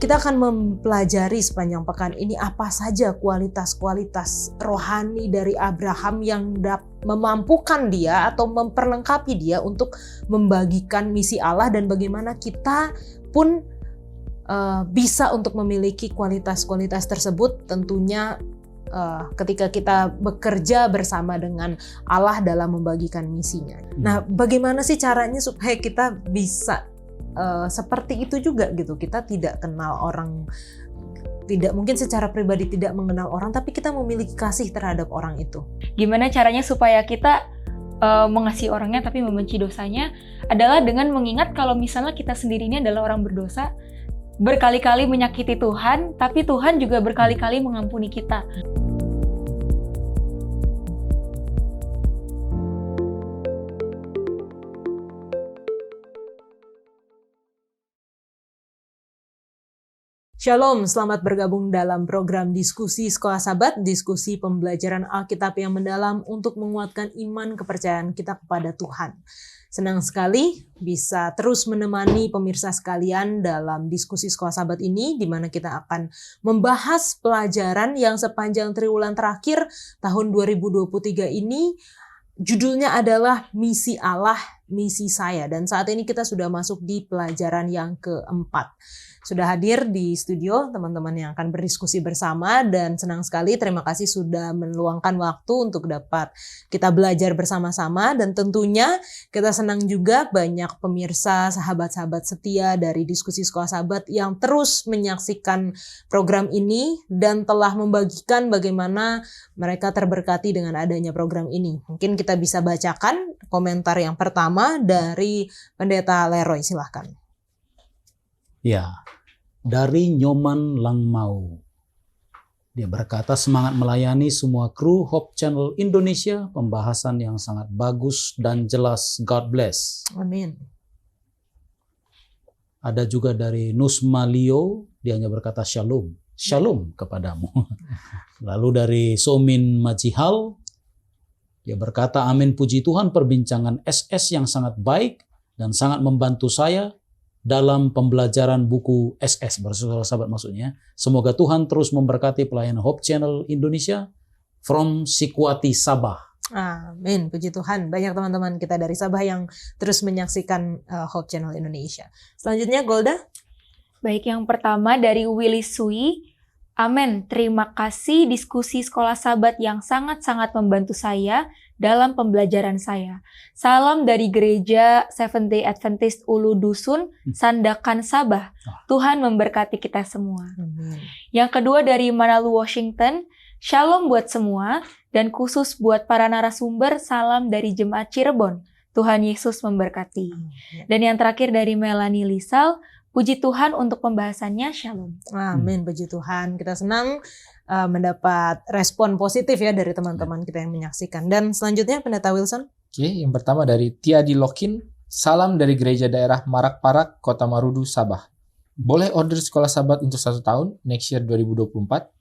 kita akan mempelajari sepanjang pekan ini apa saja kualitas-kualitas rohani dari Abraham yang memampukan dia atau memperlengkapi dia untuk membagikan misi Allah, dan bagaimana kita pun bisa untuk memiliki kualitas-kualitas tersebut tentunya ketika kita bekerja bersama dengan Allah dalam membagikan misinya. Nah, bagaimana sih caranya supaya kita bisa seperti itu juga gitu? Kita tidak kenal orang, tidak mungkin secara pribadi tidak mengenal orang, tapi kita memiliki kasih terhadap orang itu. Gimana caranya supaya kita mengasihi orangnya tapi membenci dosanya? Adalah dengan mengingat kalau misalnya kita sendiri ini adalah orang berdosa, berkali-kali menyakiti Tuhan, tapi Tuhan juga berkali-kali mengampuni kita. Shalom, selamat bergabung dalam program diskusi Sekolah Sabat, diskusi pembelajaran Alkitab yang mendalam untuk menguatkan iman kepercayaan kita kepada Tuhan. Senang sekali bisa terus menemani pemirsa sekalian dalam diskusi Sekolah Sabat ini, di mana kita akan membahas pelajaran yang sepanjang triwulan terakhir tahun 2023 ini. Judulnya adalah Misi Allah, Misi Saya. Dan saat ini kita sudah masuk di pelajaran yang keempat. Sudah hadir di studio teman-teman yang akan berdiskusi bersama, dan senang sekali, terima kasih sudah meluangkan waktu untuk dapat kita belajar bersama-sama. Dan tentunya kita senang juga banyak pemirsa, sahabat-sahabat setia dari diskusi Sekolah Sabat yang terus menyaksikan program ini dan telah membagikan bagaimana mereka terberkati dengan adanya program ini. Mungkin kita bisa bacakan komentar yang pertama dari Pendeta Leroy, silahkan. Ya, dari Nyoman Langmau. Dia berkata, semangat melayani semua kru Hope Channel Indonesia, pembahasan yang sangat bagus dan jelas. God bless. Amin. Ada juga dari Nusma Leo, dia hanya berkata shalom. Shalom kepadamu. Lalu dari Somin Majihal, dia berkata, amin, puji Tuhan, perbincangan SS yang sangat baik dan sangat membantu saya dalam pembelajaran buku SS, Sekolah Sabat maksudnya. Semoga Tuhan terus memberkati pelayanan Hope Channel Indonesia from Sikwati, Sabah. Amin, puji Tuhan. Banyak teman-teman kita dari Sabah yang terus menyaksikan Hope Channel Indonesia. Selanjutnya, Golda. Baik, yang pertama dari Willy Sui. Amin, terima kasih diskusi Sekolah Sabat yang sangat-sangat membantu saya dalam pembelajaran saya. Salam dari Gereja Seventh-day Adventist Ulu Dusun, Sandakan, Sabah. Tuhan memberkati kita semua. Yang kedua dari Manalu, Washington. Shalom buat semua, dan khusus buat para narasumber, salam dari Jemaat Cirebon. Tuhan Yesus memberkati. Dan yang terakhir dari Melanie Lisal. Puji Tuhan untuk pembahasannya, shalom. Amin, puji Tuhan. Kita senang mendapat respon positif ya dari teman-teman kita yang menyaksikan. Dan selanjutnya, Pendeta Wilson. Oke, yang pertama dari Tiadi Lokin. Salam dari Gereja Daerah Marak-Parak, Kota Marudu, Sabah. Boleh order Sekolah Sabat untuk 1 tahun, next year 2024.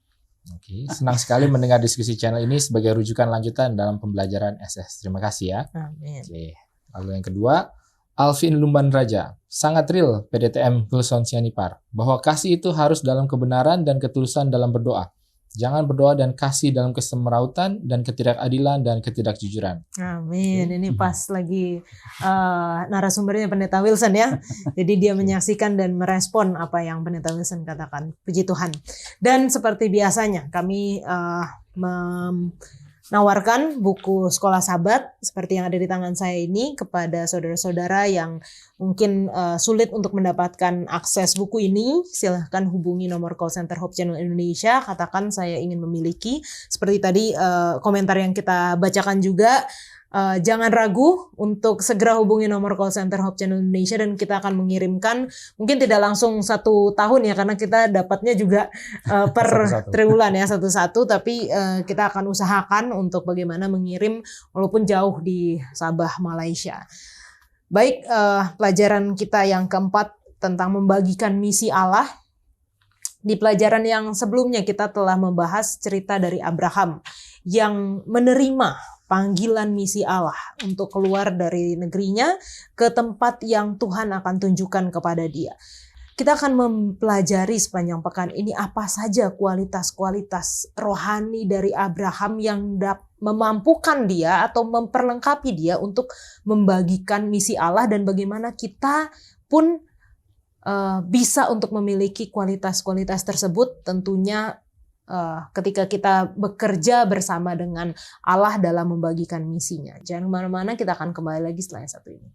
Oke, senang sekali mendengar diskusi channel ini sebagai rujukan lanjutan dalam pembelajaran SS. Terima kasih ya. Amin. Oke, lalu yang kedua, Alvin Lumban Raja, sangat real PDTM Wilson Sianipar, bahwa kasih itu harus dalam kebenaran dan ketulusan dalam berdoa. Jangan berdoa dan kasih dalam kesemerautan dan ketidakadilan dan ketidakjujuran. Amin. Ini pas lagi narasumbernya Pendeta Wilson ya. Jadi dia menyaksikan dan merespon apa yang Pendeta Wilson katakan. Puji Tuhan. Dan seperti biasanya kami menawarkan buku Sekolah Sabat seperti yang ada di tangan saya ini kepada saudara-saudara yang mungkin sulit untuk mendapatkan akses buku ini. Silahkan hubungi nomor call center Hope Channel Indonesia, katakan saya ingin memiliki. Seperti tadi komentar yang kita bacakan juga, jangan ragu untuk segera hubungi nomor call center Hope Channel Indonesia dan kita akan mengirimkan, mungkin tidak langsung 1 tahun ya, karena kita dapatnya juga per triwulan ya, satu-satu, tapi kita akan usahakan untuk bagaimana mengirim walaupun jauh di Sabah, Malaysia. Baik, pelajaran kita yang keempat tentang membagikan misi Allah. Di pelajaran yang sebelumnya kita telah membahas cerita dari Abraham yang menerima panggilan misi Allah untuk keluar dari negerinya ke tempat yang Tuhan akan tunjukkan kepada dia. kita akan mempelajari sepanjang pekan ini apa saja kualitas-kualitas rohani dari Abraham yang memampukan dia atau memperlengkapi dia untuk membagikan misi Allah, dan bagaimana kita pun bisa untuk memiliki kualitas-kualitas tersebut, tentunya ketika kita bekerja bersama dengan Allah dalam membagikan misinya. Jangan kemana-mana, kita akan kembali lagi setelah yang satu ini.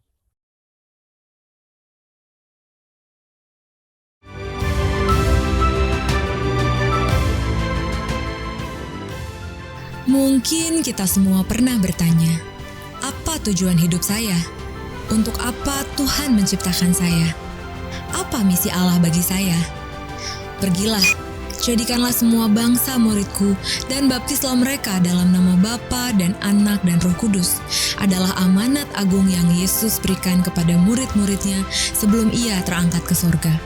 Mungkin kita semua pernah bertanya, apa tujuan hidup saya? Untuk apa Tuhan menciptakan saya? Apa misi Allah bagi saya? Pergilah, jadikanlah semua bangsa muridku dan baptislah mereka dalam nama Bapa dan Anak dan Roh Kudus. Adalah amanat agung yang Yesus berikan kepada murid-muridnya sebelum ia terangkat ke sorga.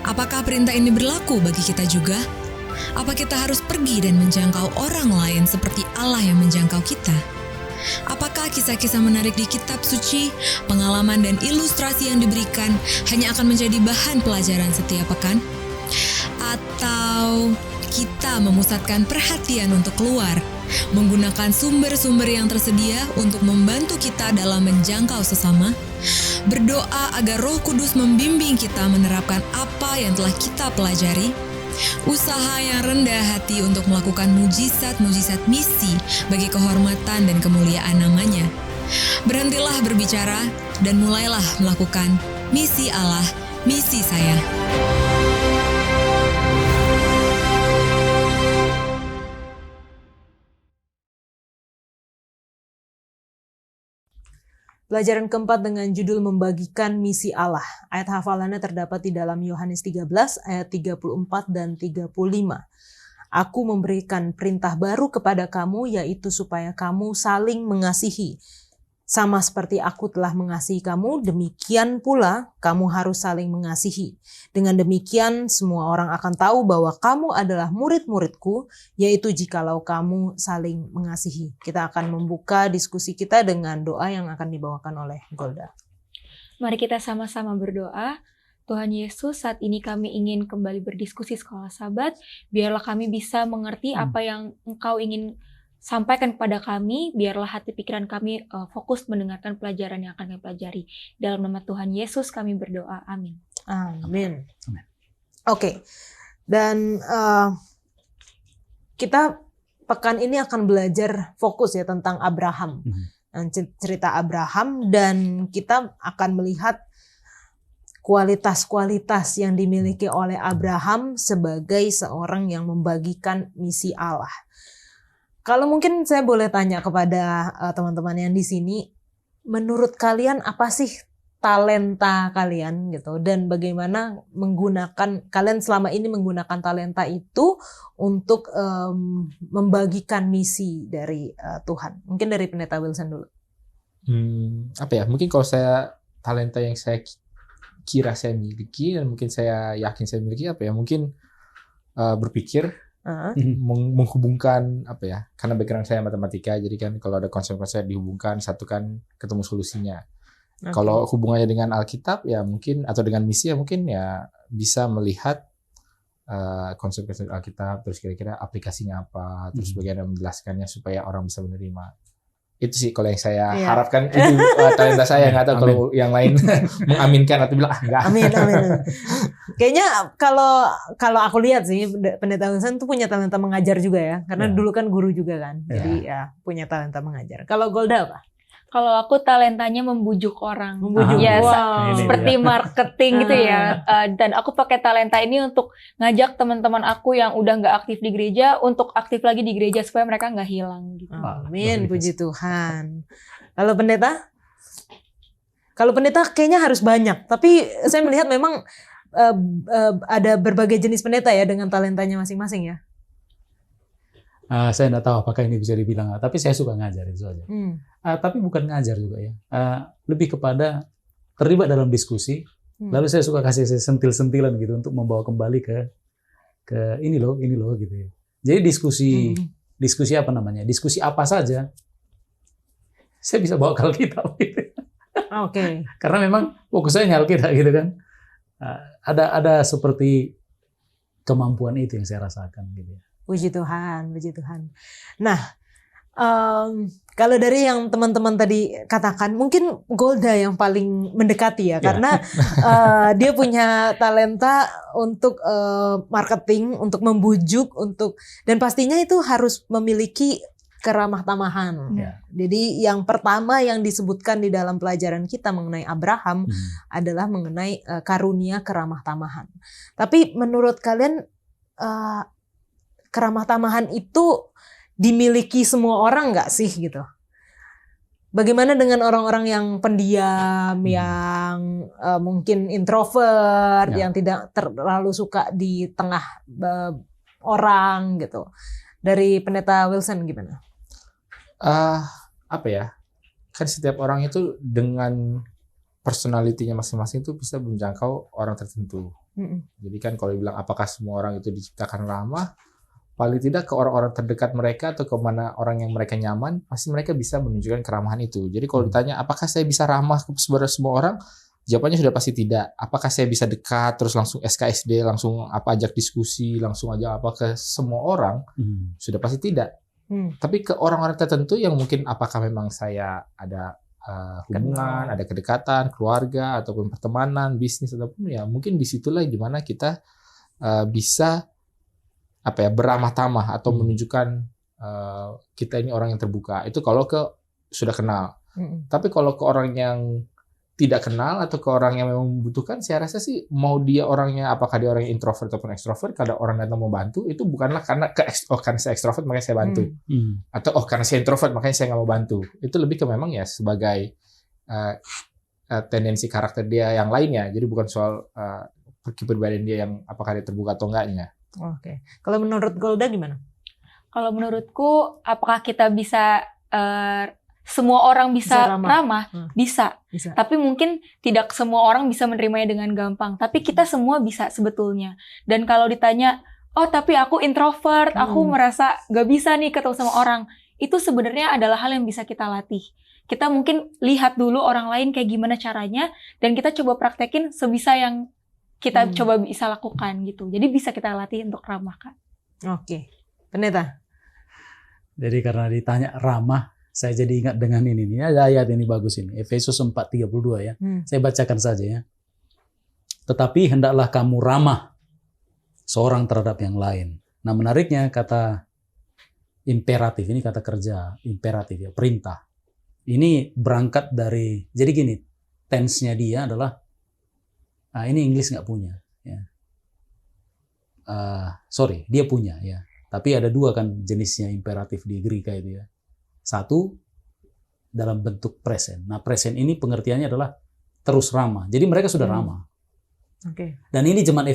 Apakah perintah ini berlaku bagi kita juga? Apa kita harus pergi dan menjangkau orang lain seperti Allah yang menjangkau kita? Apakah kisah-kisah menarik di kitab suci, pengalaman dan ilustrasi yang diberikan hanya akan menjadi bahan pelajaran setiap pekan? Atau kita memusatkan perhatian untuk keluar, menggunakan sumber-sumber yang tersedia untuk membantu kita dalam menjangkau sesama, berdoa agar Roh Kudus membimbing kita menerapkan apa yang telah kita pelajari, usaha yang rendah hati untuk melakukan mujizat-mujizat misi bagi kehormatan dan kemuliaan namanya. Berhentilah berbicara dan mulailah melakukan misi Allah, misi saya. Pelajaran keempat dengan judul membagikan misi Allah. Ayat hafalannya terdapat di dalam Yohanes 13 ayat 34 dan 35. Aku memberikan perintah baru kepada kamu, yaitu supaya kamu saling mengasihi. Sama seperti aku telah mengasihi kamu, demikian pula kamu harus saling mengasihi. Dengan demikian semua orang akan tahu bahwa kamu adalah murid-muridku, yaitu jikalau kamu saling mengasihi. Kita akan membuka diskusi kita dengan doa yang akan dibawakan oleh Golda. Mari kita sama-sama berdoa. Tuhan Yesus, saat ini kami ingin kembali berdiskusi Sekolah Sabat. Biarlah kami bisa mengerti apa yang Engkau ingin sampaikan kepada kami. Biarlah hati pikiran kami fokus mendengarkan pelajaran yang akan kami pelajari. Dalam nama Tuhan Yesus kami berdoa. Amin. Amin. Oke. Dan kita pekan ini akan belajar fokus ya tentang Abraham. Cerita Abraham, dan kita akan melihat kualitas-kualitas yang dimiliki oleh Abraham sebagai seorang yang membagikan misi Allah. Kalau mungkin saya boleh tanya kepada teman-teman yang di sini, menurut kalian apa sih talenta kalian gitu, dan bagaimana kalian selama ini menggunakan talenta itu untuk membagikan misi dari Tuhan? Mungkin dari Pendeta Wilson dulu. Mungkin kalau saya talenta yang saya kira saya miliki dan mungkin saya yakin saya miliki mungkin berpikir, menghubungkan karena background saya matematika, jadi kan kalau ada konsep-konsep dihubungkan, satukan, ketemu solusinya. Okay. Kalau hubungannya dengan Alkitab ya mungkin, atau dengan misi ya mungkin ya bisa melihat konsep-konsep Alkitab, terus kira-kira aplikasinya apa, terus bagaimana menjelaskannya supaya orang bisa menerima. Itu sih kalau yang saya harapkan, itu talenta saya. Nggak tahu kalau yang lain mengaminkan atau bilang enggak. Amin. Kayaknya kalau aku lihat sih Pendeta Wilson tuh punya talenta mengajar juga ya, karena dulu kan guru juga kan, jadi ya punya talenta mengajar. Kalau Golda apa? Kalau aku talentanya membujuk orang. Seperti marketing gitu ya. Dan aku pakai talenta ini untuk ngajak teman-teman aku yang udah nggak aktif di gereja untuk aktif lagi di gereja supaya mereka nggak hilang. Gitu. Amin, puji Tuhan. Kalau pendeta? Kalau pendeta kayaknya harus banyak. Tapi saya melihat memang ada berbagai jenis pendeta ya dengan talentanya masing-masing ya. Saya tidak tahu apakah ini bisa dibilang, tapi saya suka ngajar itu saja. Tapi bukan ngajar juga ya, lebih kepada terlibat dalam diskusi. Lalu saya suka kasih sentil-sentilan gitu untuk membawa kembali ke ini loh gitu ya. Jadi diskusi apa namanya? Diskusi apa saja, saya bisa bawa ke Alkitab gitu. Oke. Karena memang fokus saya Alkitab gitu kan. Ada seperti kemampuan itu yang saya rasakan gitu ya. Puji Tuhan, puji Tuhan. Nah, kalau dari yang teman-teman tadi katakan, mungkin Golda yang paling mendekati ya, karena dia punya talenta untuk marketing, untuk membujuk, dan pastinya itu harus memiliki keramah tamahan. Ya. Jadi yang pertama yang disebutkan di dalam pelajaran kita mengenai Abraham adalah mengenai karunia keramah tamahan. Tapi menurut kalian keramah tamahan itu dimiliki semua orang nggak sih gitu? Bagaimana dengan orang-orang yang pendiam, yang mungkin introvert, yang tidak terlalu suka di tengah orang gitu? Dari Pendeta Wilson gimana? Apa ya? Kan setiap orang itu dengan personalitinya masing-masing itu bisa menjangkau orang tertentu. Jadi kan kalau dibilang apakah semua orang itu diciptakan ramah, paling tidak ke orang-orang terdekat mereka atau ke mana orang yang mereka nyaman, pasti mereka bisa menunjukkan keramahan itu. Jadi kalau ditanya apakah saya bisa ramah kepada semua orang, jawabannya sudah pasti tidak. Apakah saya bisa dekat terus langsung SKSD, langsung ajak diskusi, langsung aja ke semua orang, sudah pasti tidak. Tapi ke orang-orang tertentu yang mungkin apakah memang saya ada hubungan, ada kedekatan, keluarga ataupun pertemanan, bisnis ataupun ya mungkin disitulah dimana kita bisa beramah tamah atau menunjukkan kita ini orang yang terbuka. Itu kalau sudah kenal. Tapi kalau ke orang yang tidak kenal atau ke orang yang memang membutuhkan, saya rasa sih mau dia orangnya apakah dia orang yang introvert ataupun ekstrovert, kalau orang datang mau bantu itu bukanlah karena karena saya ekstrovert makanya saya bantu, atau karena saya introvert makanya saya nggak mau bantu. Itu lebih ke memang ya sebagai tendensi karakter dia yang lainnya. Jadi bukan soal kepribadian dia yang apakah dia terbuka atau enggaknya. Oke. Kalau menurut Golda gimana? Kalau menurutku, apakah kita bisa semua orang bisa ramah? Bisa. Tapi mungkin tidak semua orang bisa menerimanya dengan gampang. Tapi kita semua bisa sebetulnya. Dan kalau ditanya, oh tapi aku introvert, aku merasa gak bisa nih ketemu sama orang. Itu sebenarnya adalah hal yang bisa kita latih. Kita mungkin lihat dulu orang lain kayak gimana caranya, dan kita coba praktekin sebisa yang kita coba bisa lakukan gitu. Jadi bisa kita latih untuk ramah, Kak. Oke. Pendeta? Jadi karena ditanya ramah, saya jadi ingat dengan ini. Ada ayat ini bagus ini. Efesus 4:32 ya. Saya bacakan saja ya. Tetapi hendaklah kamu ramah seorang terhadap yang lain. Nah menariknya kata imperatif, ini kata kerja, imperatif ya, perintah. Ini berangkat dari, jadi gini, tense-nya dia adalah, ini Inggris nggak punya. Ya. Dia punya ya. Tapi ada dua kan jenisnya imperatif di Greka itu ya. Satu dalam bentuk present. Nah present ini pengertiannya adalah terus ramah. Jadi mereka sudah ramah. Okay. Dan ini jemaat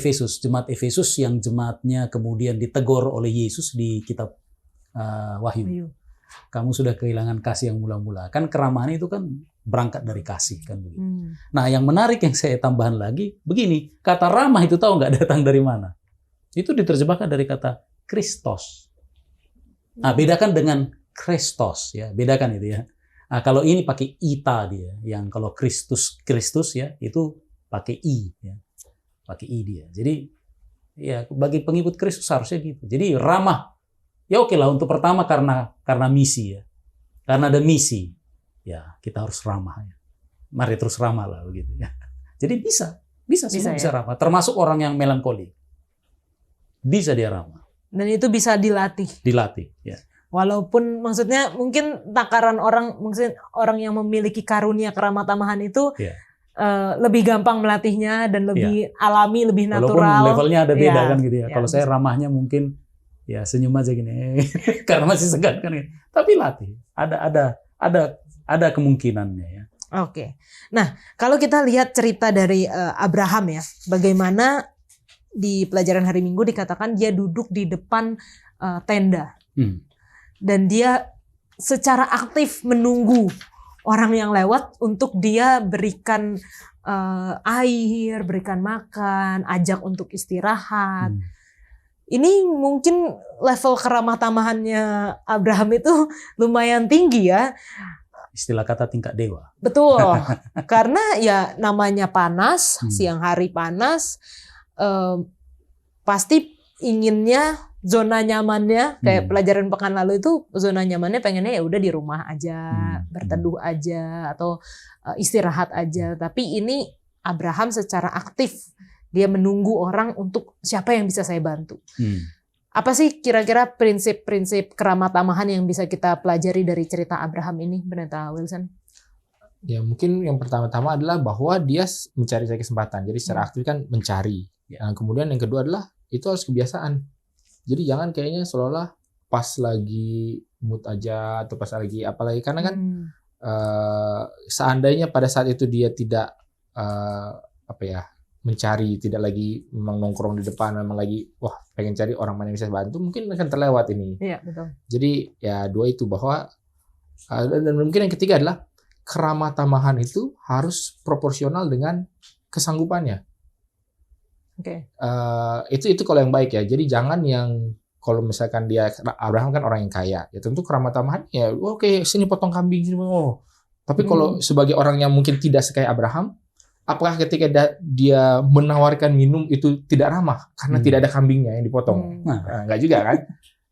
Efesus yang jemaatnya kemudian ditegur oleh Yesus di kitab Wahyu. Kamu sudah kehilangan kasih yang mula-mula. Kan keramahan itu kan berangkat dari kasih kan begitu. Nah yang menarik yang saya tambahan lagi begini, kata ramah itu tahu nggak datang dari mana? Itu diterjemahkan dari kata Kristos. Nah bedakan dengan Kristos ya, bedakan itu ya. Nah, kalau ini pakai ita dia, yang kalau Kristus ya itu pakai i ya. Pakai i dia. Jadi ya bagi pengikut Kristus harusnya gitu. Jadi ramah. Ya oke lah untuk pertama karena misi ya. Karena ada misi. Ya, kita harus ramah ya. Mari terus ramah lah begitu ya. Jadi bisa ya? Ramah, termasuk orang yang melankolik. Bisa dia ramah. Dan itu bisa dilatih. Dilatih ya. Walaupun maksudnya mungkin takaran maksudnya orang yang memiliki karunia keramah tamahan itu lebih gampang melatihnya dan lebih alami, lebih natural. Walaupun levelnya ada beda kan gitu ya. Kalau saya ramahnya mungkin ya senyum aja gini karena masih segan kan. Tapi latih. Ada kemungkinannya ya. Oke. Nah, kalau kita lihat cerita dari Abraham ya, bagaimana di pelajaran hari Minggu dikatakan dia duduk di depan tenda. Dan dia secara aktif menunggu orang yang lewat untuk dia berikan air, berikan makan, ajak untuk istirahat. Ini mungkin level keramah tamahannya Abraham itu lumayan tinggi ya. istilah kata tingkat dewa. Betul. Karena ya namanya panas, siang hari panas, pasti inginnya zona nyamannya kayak pelajaran pekan lalu itu zona nyamannya pengennya ya udah di rumah aja, berteduh aja atau istirahat aja. Tapi ini Abraham secara aktif dia menunggu orang untuk siapa yang bisa saya bantu. Apa sih kira-kira prinsip-prinsip keramat tamahan yang bisa kita pelajari dari cerita Abraham ini, Pendeta Wilson? Ya mungkin yang pertama-tama adalah bahwa dia mencari kesempatan. Jadi secara aktif kan mencari. Nah, kemudian yang kedua adalah itu harus kebiasaan. Jadi jangan kayaknya seolah-olah pas lagi mood aja atau pas lagi apalagi karena kan seandainya pada saat itu dia tidak mencari, tidak lagi memang nongkrong di depan, memang lagi wah pengen cari orang mana yang bisa bantu, mungkin akan terlewat ini. Iya, betul. Jadi ya dua itu bahwa dan mungkin yang ketiga adalah keramat tamahan itu harus proporsional dengan kesanggupannya. Oke. Itu kalau yang baik ya. Jadi jangan yang kalau misalkan Abraham kan orang yang kaya, ya tentu keramat tamahan ya oke, sini potong kambing sini. Tapi kalau sebagai orang yang mungkin tidak sekaya Abraham, apakah ketika dia menawarkan minum itu tidak ramah karena tidak ada kambingnya yang dipotong? Enggak juga kan?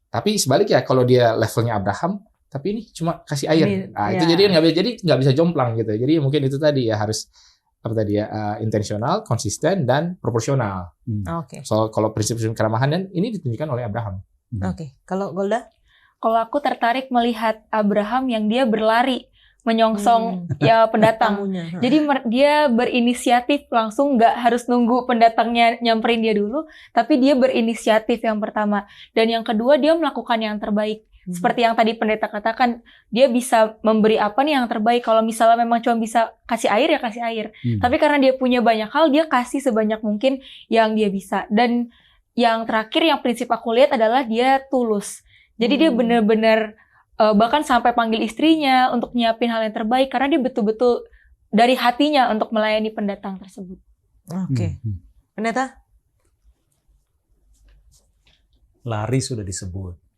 Tapi sebaliknya kalau dia levelnya Abraham, tapi ini cuma kasih air. Itu jadi nggak bisa jomplang gitu. Jadi mungkin itu tadi ya harus intensional, konsisten dan proporsional. Oke. So kalau prinsip-prinsip keramahan dan ini ditunjukkan oleh Abraham. Oke. Kalau Golda? Kalau aku tertarik melihat Abraham yang dia berlari menyongsong ya pendatang. Jadi dia berinisiatif langsung, nggak harus nunggu pendatangnya nyamperin dia dulu, tapi dia berinisiatif yang pertama. Dan yang kedua dia melakukan yang terbaik. Seperti yang tadi pendeta katakan, dia bisa memberi apa nih yang terbaik. Kalau misalnya memang cuma bisa kasih air ya kasih air. Tapi karena dia punya banyak hal, dia kasih sebanyak mungkin yang dia bisa. Dan yang terakhir yang prinsip aku lihat adalah dia tulus. Jadi dia benar-benar bahkan sampai panggil istrinya untuk nyiapin hal yang terbaik karena dia betul-betul dari hatinya untuk melayani pendatang tersebut. Oke. Pendeta? Lari sudah disebut.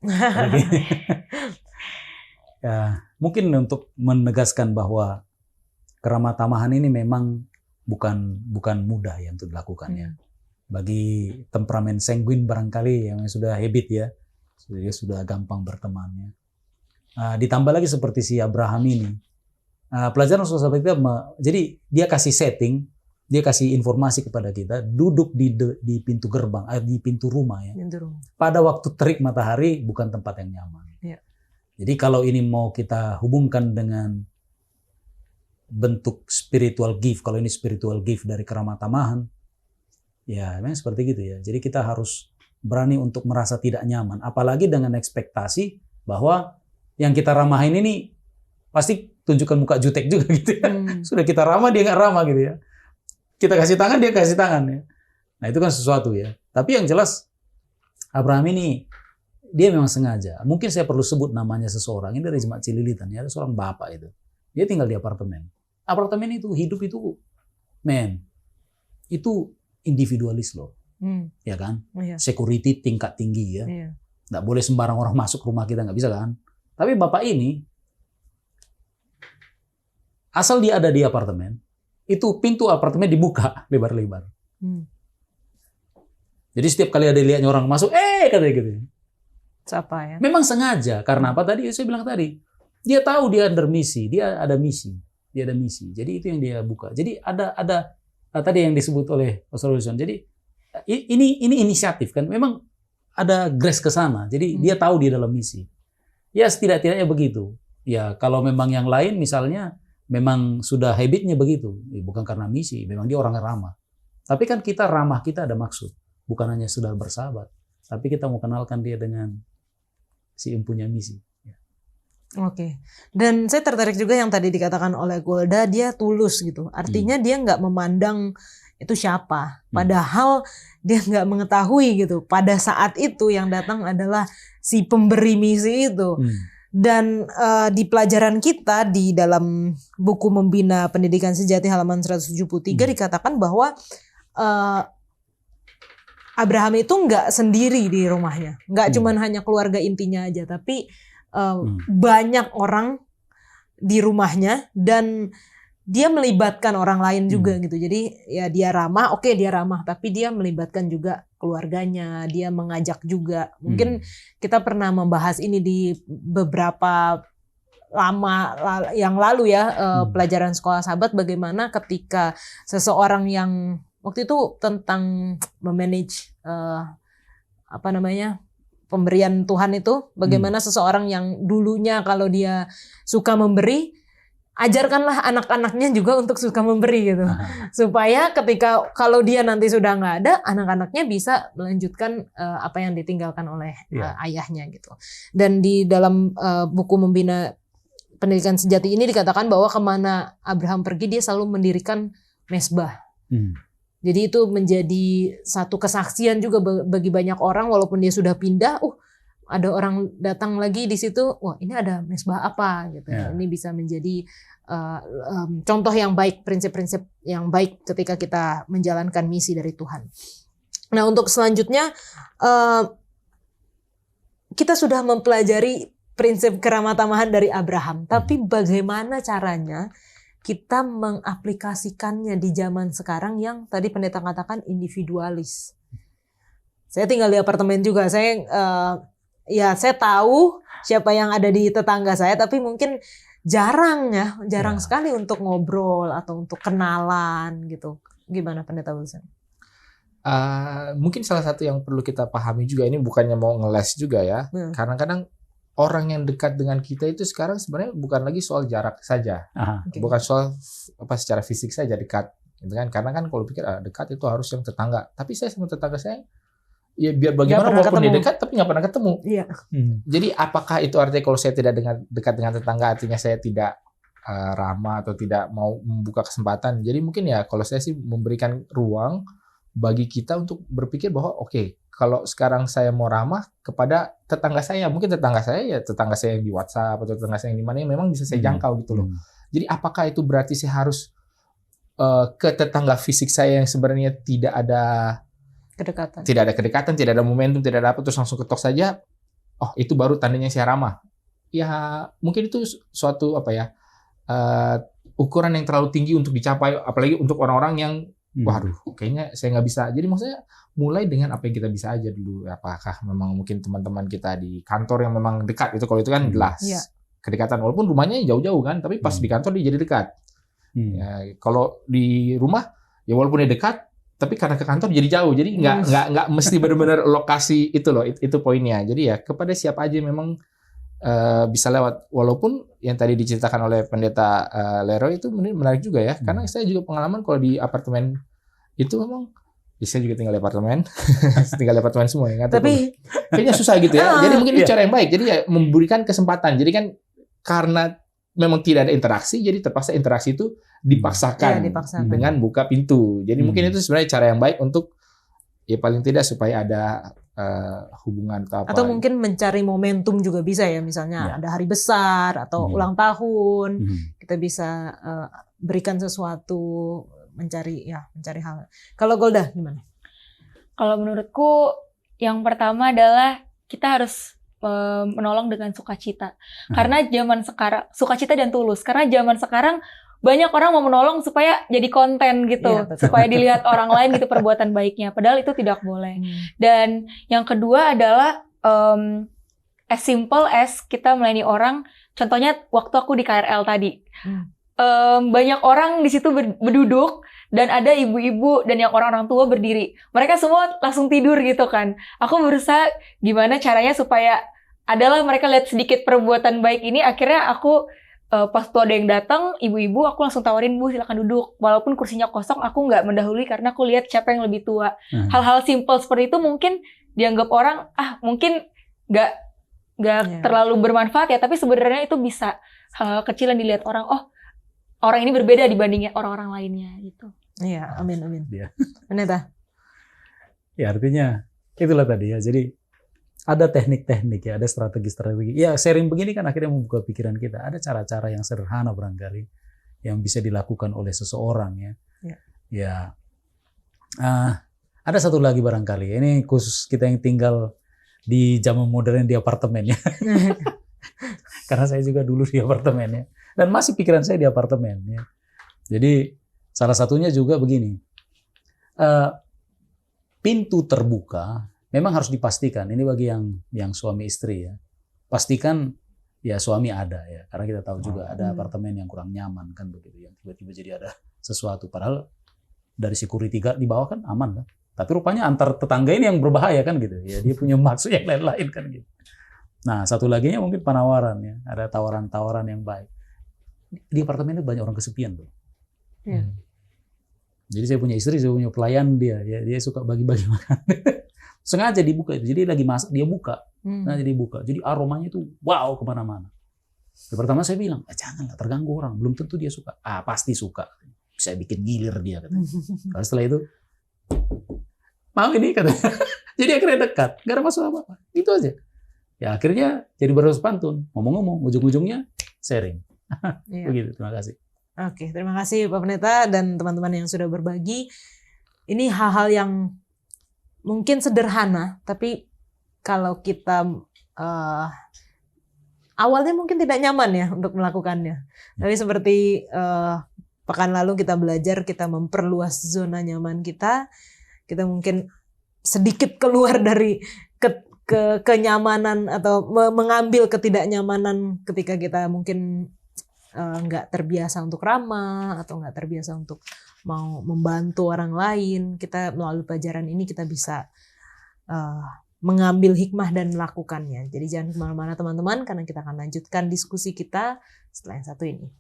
Ya, mungkin untuk menegaskan bahwa keramat tamahan ini memang bukan mudah ya untuk dilakukan ya. Bagi temperamen sanguin barangkali yang sudah habit ya, dia sudah gampang berteman ya. Ditambah lagi seperti si Abraham ini, pelajaran sahabat kita, jadi dia kasih setting, dia kasih informasi kepada kita, duduk di pintu gerbang, di pintu rumah ya. Pada waktu terik matahari bukan tempat yang nyaman. Ya. Jadi kalau ini mau kita hubungkan dengan bentuk spiritual gift, kalau ini spiritual gift dari keramat tamahan, ya memang seperti gitu ya. Jadi kita harus berani untuk merasa tidak nyaman, apalagi dengan ekspektasi bahwa yang kita ramahin ini pasti tunjukkan muka jutek juga gitu ya. Sudah kita ramah, dia nggak ramah gitu ya. Kita kasih tangan, dia kasih tangan ya. Nah itu kan sesuatu ya. Tapi yang jelas Abraham ini dia memang sengaja. Mungkin saya perlu sebut namanya seseorang. Ini dari Jemaat Cililitan ya. Ada seorang bapak itu. Dia tinggal di apartemen. Apartemen itu hidup itu, itu individualis loh. Ya kan? Security tingkat tinggi ya. Nggak boleh sembarang orang masuk rumah kita, nggak bisa kan? Tapi bapak ini asal dia ada di apartemen, itu pintu apartemen dibuka lebar-lebar. Jadi setiap kali ada lihatnya orang masuk, katanya gitu. Siapa ya? Memang sengaja. Karena apa tadi? Saya bilang tadi. Dia tahu dia under misi, dia ada misi. Jadi itu yang dia buka. Jadi ada tadi yang disebut oleh Pastor Wilson. Jadi ini inisiatif kan. Memang ada grace ke sana. Jadi dia tahu dia dalam misi. Ya setidak-tidaknya begitu. Ya kalau memang yang lain misalnya memang sudah habitnya begitu. Bukan karena misi, memang dia orang yang ramah. Tapi kan kita ramah, kita ada maksud. Bukan hanya sudah bersahabat. Tapi kita mau kenalkan dia dengan si yang punya misi. Oke. Dan saya tertarik juga yang tadi dikatakan oleh Golda, dia tulus gitu. Artinya dia nggak memandang itu siapa. Padahal dia nggak mengetahui gitu. Pada saat itu yang datang adalah si pemberi misi itu. Dan di pelajaran kita di dalam buku Membina Pendidikan Sejati halaman 173 dikatakan bahwa Abraham itu nggak sendiri di rumahnya. Nggak cuman hanya keluarga intinya aja, tapi banyak orang di rumahnya dan dia melibatkan orang lain juga gitu. Jadi ya dia ramah, oke dia ramah, tapi dia melibatkan juga keluarganya, dia mengajak juga. Mungkin kita pernah membahas ini di beberapa yang lalu ya, pelajaran sekolah sahabat, bagaimana ketika seseorang yang waktu itu tentang memanage pemberian Tuhan itu, bagaimana seseorang yang dulunya kalau dia suka memberi, ajarkanlah anak-anaknya juga untuk suka memberi gitu. Supaya ketika kalau dia nanti sudah nggak ada, anak-anaknya bisa melanjutkan apa yang ditinggalkan oleh ayahnya gitu. Dan di dalam buku Membina Pendidikan Sejati ini dikatakan bahwa kemana Abraham pergi dia selalu mendirikan mesbah. Jadi itu menjadi satu kesaksian juga bagi banyak orang, walaupun dia sudah pindah, ada orang datang lagi di situ, wah ini ada mesbah apa gitu. Ini bisa menjadi contoh yang baik, prinsip-prinsip yang baik ketika kita menjalankan misi dari Tuhan. Nah, untuk selanjutnya kita sudah mempelajari prinsip keramatamahan dari Abraham, tapi bagaimana caranya kita mengaplikasikannya di zaman sekarang yang tadi pendeta katakan individualis. Saya tinggal di apartemen juga, saya tahu siapa yang ada di tetangga saya, tapi mungkin jarang sekali untuk ngobrol atau untuk kenalan gitu. Gimana Pendeta Wilson? Mungkin salah satu yang perlu kita pahami juga, ini bukannya mau ngeles juga ya. Kadang-kadang orang yang dekat dengan kita itu sekarang sebenarnya bukan lagi soal jarak saja, bukan soal secara fisik saja dekat, gitu kan? Karena kan kalau pikir dekat itu harus yang tetangga. Tapi saya sama tetangga saya, ya biar bagaimana walaupun dia dekat tapi nggak pernah ketemu. Iya. Jadi apakah itu artinya kalau saya tidak dekat dengan tetangga artinya saya tidak ramah atau tidak mau membuka kesempatan? Jadi mungkin ya kalau saya sih memberikan ruang bagi kita untuk berpikir bahwa oke, kalau sekarang saya mau ramah kepada tetangga saya, mungkin tetangga saya yang di WhatsApp atau tetangga saya yang di mana yang memang bisa saya jangkau gitu loh. Jadi apakah itu berarti saya harus ke tetangga fisik saya yang sebenarnya tidak ada kedekatan, tidak ada momentum, tidak ada apa, terus langsung ketok saja, oh itu baru tandanya saya ramah. Ya mungkin itu suatu ukuran yang terlalu tinggi untuk dicapai, apalagi untuk orang-orang yang waduh kayaknya saya nggak bisa. Jadi maksudnya mulai dengan apa yang kita bisa aja dulu. Apakah memang mungkin teman-teman kita di kantor yang memang dekat, itu kalau itu kan jelas kedekatan, walaupun rumahnya jauh-jauh kan, tapi pas di kantor dia jadi dekat. Ya, kalau di rumah ya walaupun dia dekat, tapi karena ke kantor jadi jauh, jadi nggak mesti benar-benar lokasi itu loh, itu poinnya. Jadi ya kepada siapa aja memang bisa lewat, walaupun yang tadi diceritakan oleh Pendeta Leroy itu menarik juga ya, karena saya juga pengalaman kalau di apartemen itu memang, saya juga tinggal di apartemen, tinggal di apartemen semua ya. Tapi kayaknya susah gitu ya. Jadi mungkin itu cara yang baik. Jadi ya memberikan kesempatan. Jadi kan karena memang tidak ada interaksi, jadi terpaksa interaksi itu dipaksakan dengan buka pintu. Jadi mungkin itu sebenarnya cara yang baik untuk ya paling tidak supaya ada hubungan atau apa. Atau mungkin mencari momentum juga bisa ya, misalnya ada hari besar atau ulang tahun, kita bisa berikan sesuatu, mencari hal. Kalau Golda gimana? Kalau menurutku yang pertama adalah kita harus menolong dengan sukacita. Karena zaman sekarang, sukacita dan tulus. Karena zaman sekarang banyak orang mau menolong supaya jadi konten gitu, supaya dilihat orang lain gitu perbuatan baiknya. Padahal itu tidak boleh. Dan yang kedua adalah as simple as kita melayani orang. Contohnya waktu aku di KRL tadi, banyak orang di situ berduduk dan ada ibu-ibu dan yang orang-orang tua berdiri. Mereka semua langsung tidur gitu kan. Aku berusaha gimana caranya supaya adalah mereka lihat sedikit perbuatan baik ini. Akhirnya aku pas tuh ada yang datang, ibu-ibu, aku langsung tawarin, Bu silakan duduk. Walaupun kursinya kosong, aku nggak mendahului karena aku lihat siapa yang lebih tua. Hal-hal simple seperti itu mungkin dianggap orang, mungkin nggak terlalu bermanfaat ya, tapi sebenarnya itu bisa hal-hal kecil yang dilihat orang, oh orang ini berbeda dibandingnya orang-orang lainnya gitu. Iya, amin. Ya. Pendeta? Ya artinya itulah tadi ya. Jadi ada teknik-teknik ya, ada strategi-strategi. Ya sharing begini kan akhirnya membuka pikiran kita. Ada cara-cara yang sederhana barangkali yang bisa dilakukan oleh seseorang ya. Ya. Ada satu lagi barangkali. Ini khusus kita yang tinggal di zaman modern di apartemen ya. Karena saya juga dulu di apartemen ya. Dan masih pikiran saya di apartemen. Ya. Jadi salah satunya juga begini, pintu terbuka memang harus dipastikan. Ini bagi yang suami istri ya, pastikan ya suami ada ya, karena kita tahu juga ada apartemen yang kurang nyaman kan begitu, yang tiba-tiba jadi ada sesuatu. Padahal dari security guard di bawah kan aman kan, tapi rupanya antar tetangga ini yang berbahaya kan gitu ya, dia punya maksud yang lain-lain kan gitu. Nah satu laginya mungkin penawaran ya, ada tawaran-tawaran yang baik. Di apartemen itu banyak orang kesepian tuh. Ya. Jadi saya punya istri, saya punya pelayan dia suka bagi-bagi makan. Sengaja dibuka itu, jadi lagi masak dia buka, sengaja dibuka. Jadi aromanya itu wow kemana-mana. Pertama saya bilang, janganlah terganggu orang, belum tentu dia suka. Pasti suka, saya bikin gilir dia katanya. Lalu setelah itu, mau ini katanya. Jadi akhirnya dekat, gak ada masalah apa-apa, gitu aja. Ya akhirnya jadi berus pantun, ngomong-ngomong, ujung-ujungnya sharing. Iya. Begitu, terima kasih. Oke, terima kasih Pak Pendeta dan teman-teman yang sudah berbagi. Ini hal-hal yang mungkin sederhana, tapi kalau kita awalnya mungkin tidak nyaman ya untuk melakukannya. Tapi seperti pekan lalu kita belajar, kita memperluas zona nyaman kita. Kita mungkin sedikit keluar dari kenyamanan atau mengambil ketidaknyamanan ketika kita mungkin nggak terbiasa untuk ramah atau nggak terbiasa untuk mau membantu orang lain. Kita melalui pelajaran ini kita bisa mengambil hikmah dan melakukannya. Jadi jangan kemana-mana teman-teman, karena kita akan lanjutkan diskusi kita setelah yang satu ini.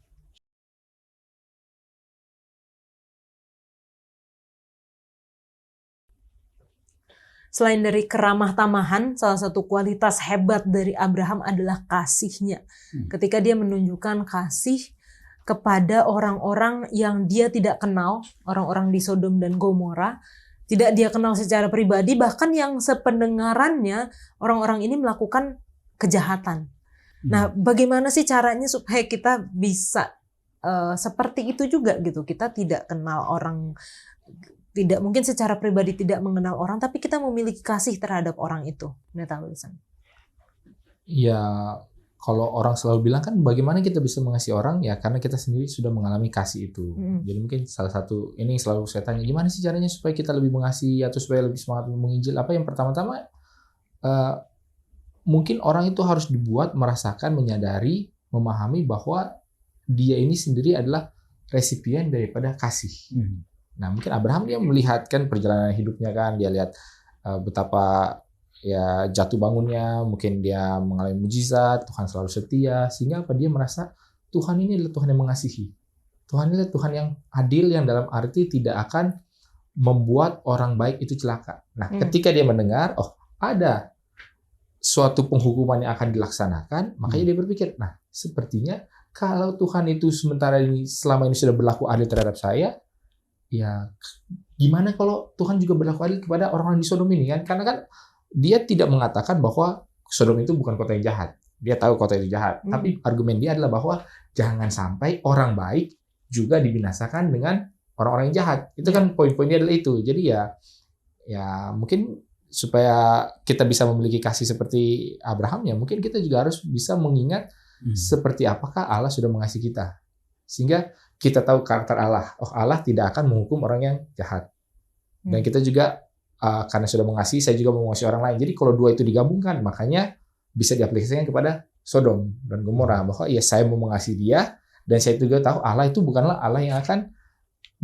Selain dari keramah tamahan, salah satu kualitas hebat dari Abraham adalah kasihnya. Ketika dia menunjukkan kasih kepada orang-orang yang dia tidak kenal, orang-orang di Sodom dan Gomora, tidak dia kenal secara pribadi, bahkan yang sependengarannya orang-orang ini melakukan kejahatan. Nah, bagaimana sih caranya supaya kita bisa seperti itu juga gitu? Kita tidak kenal orang, tidak mungkin secara pribadi tidak mengenal orang, tapi kita memiliki kasih terhadap orang itu. Pendeta Wilson. Ya, kalau orang selalu bilang kan bagaimana kita bisa mengasihi orang, ya karena kita sendiri sudah mengalami kasih itu. Jadi mungkin salah satu ini selalu saya tanya, gimana sih caranya supaya kita lebih mengasihi atau supaya lebih semangat menginjil? Apa yang pertama-tama mungkin orang itu harus dibuat merasakan, menyadari, memahami bahwa dia ini sendiri adalah resipien daripada kasih. Nah mungkin Abraham dia melihatkan perjalanan hidupnya kan, dia lihat betapa ya jatuh bangunnya, mungkin dia mengalami mujizat, Tuhan selalu setia, sehingga apa dia merasa Tuhan ini adalah Tuhan yang mengasihi. Tuhan ini adalah Tuhan yang adil, yang dalam arti tidak akan membuat orang baik itu celaka. Nah ketika dia mendengar, oh ada suatu penghukuman yang akan dilaksanakan, makanya dia berpikir, nah sepertinya kalau Tuhan itu sementara ini selama ini sudah berlaku adil terhadap saya, ya gimana kalau Tuhan juga berlaku adil kepada orang-orang di Sodom ini kan? Karena kan dia tidak mengatakan bahwa Sodom itu bukan kota yang jahat. Dia tahu kota itu jahat. Tapi argumen dia adalah bahwa jangan sampai orang baik juga dibinasakan dengan orang-orang yang jahat. Itu kan poin-poinnya adalah itu. Jadi ya mungkin supaya kita bisa memiliki kasih seperti Abraham, ya mungkin kita juga harus bisa mengingat seperti apakah Allah sudah mengasihi kita. Sehingga kita tahu karakter Allah. Oh, Allah tidak akan menghukum orang yang jahat. Dan kita juga karena sudah mengasihi, saya juga mau mengasihi orang lain. Jadi kalau dua itu digabungkan, makanya bisa diaplikasikan kepada Sodom dan Gomora. Bahwa ya saya mau mengasihi dia, dan saya juga tahu Allah itu bukanlah Allah yang akan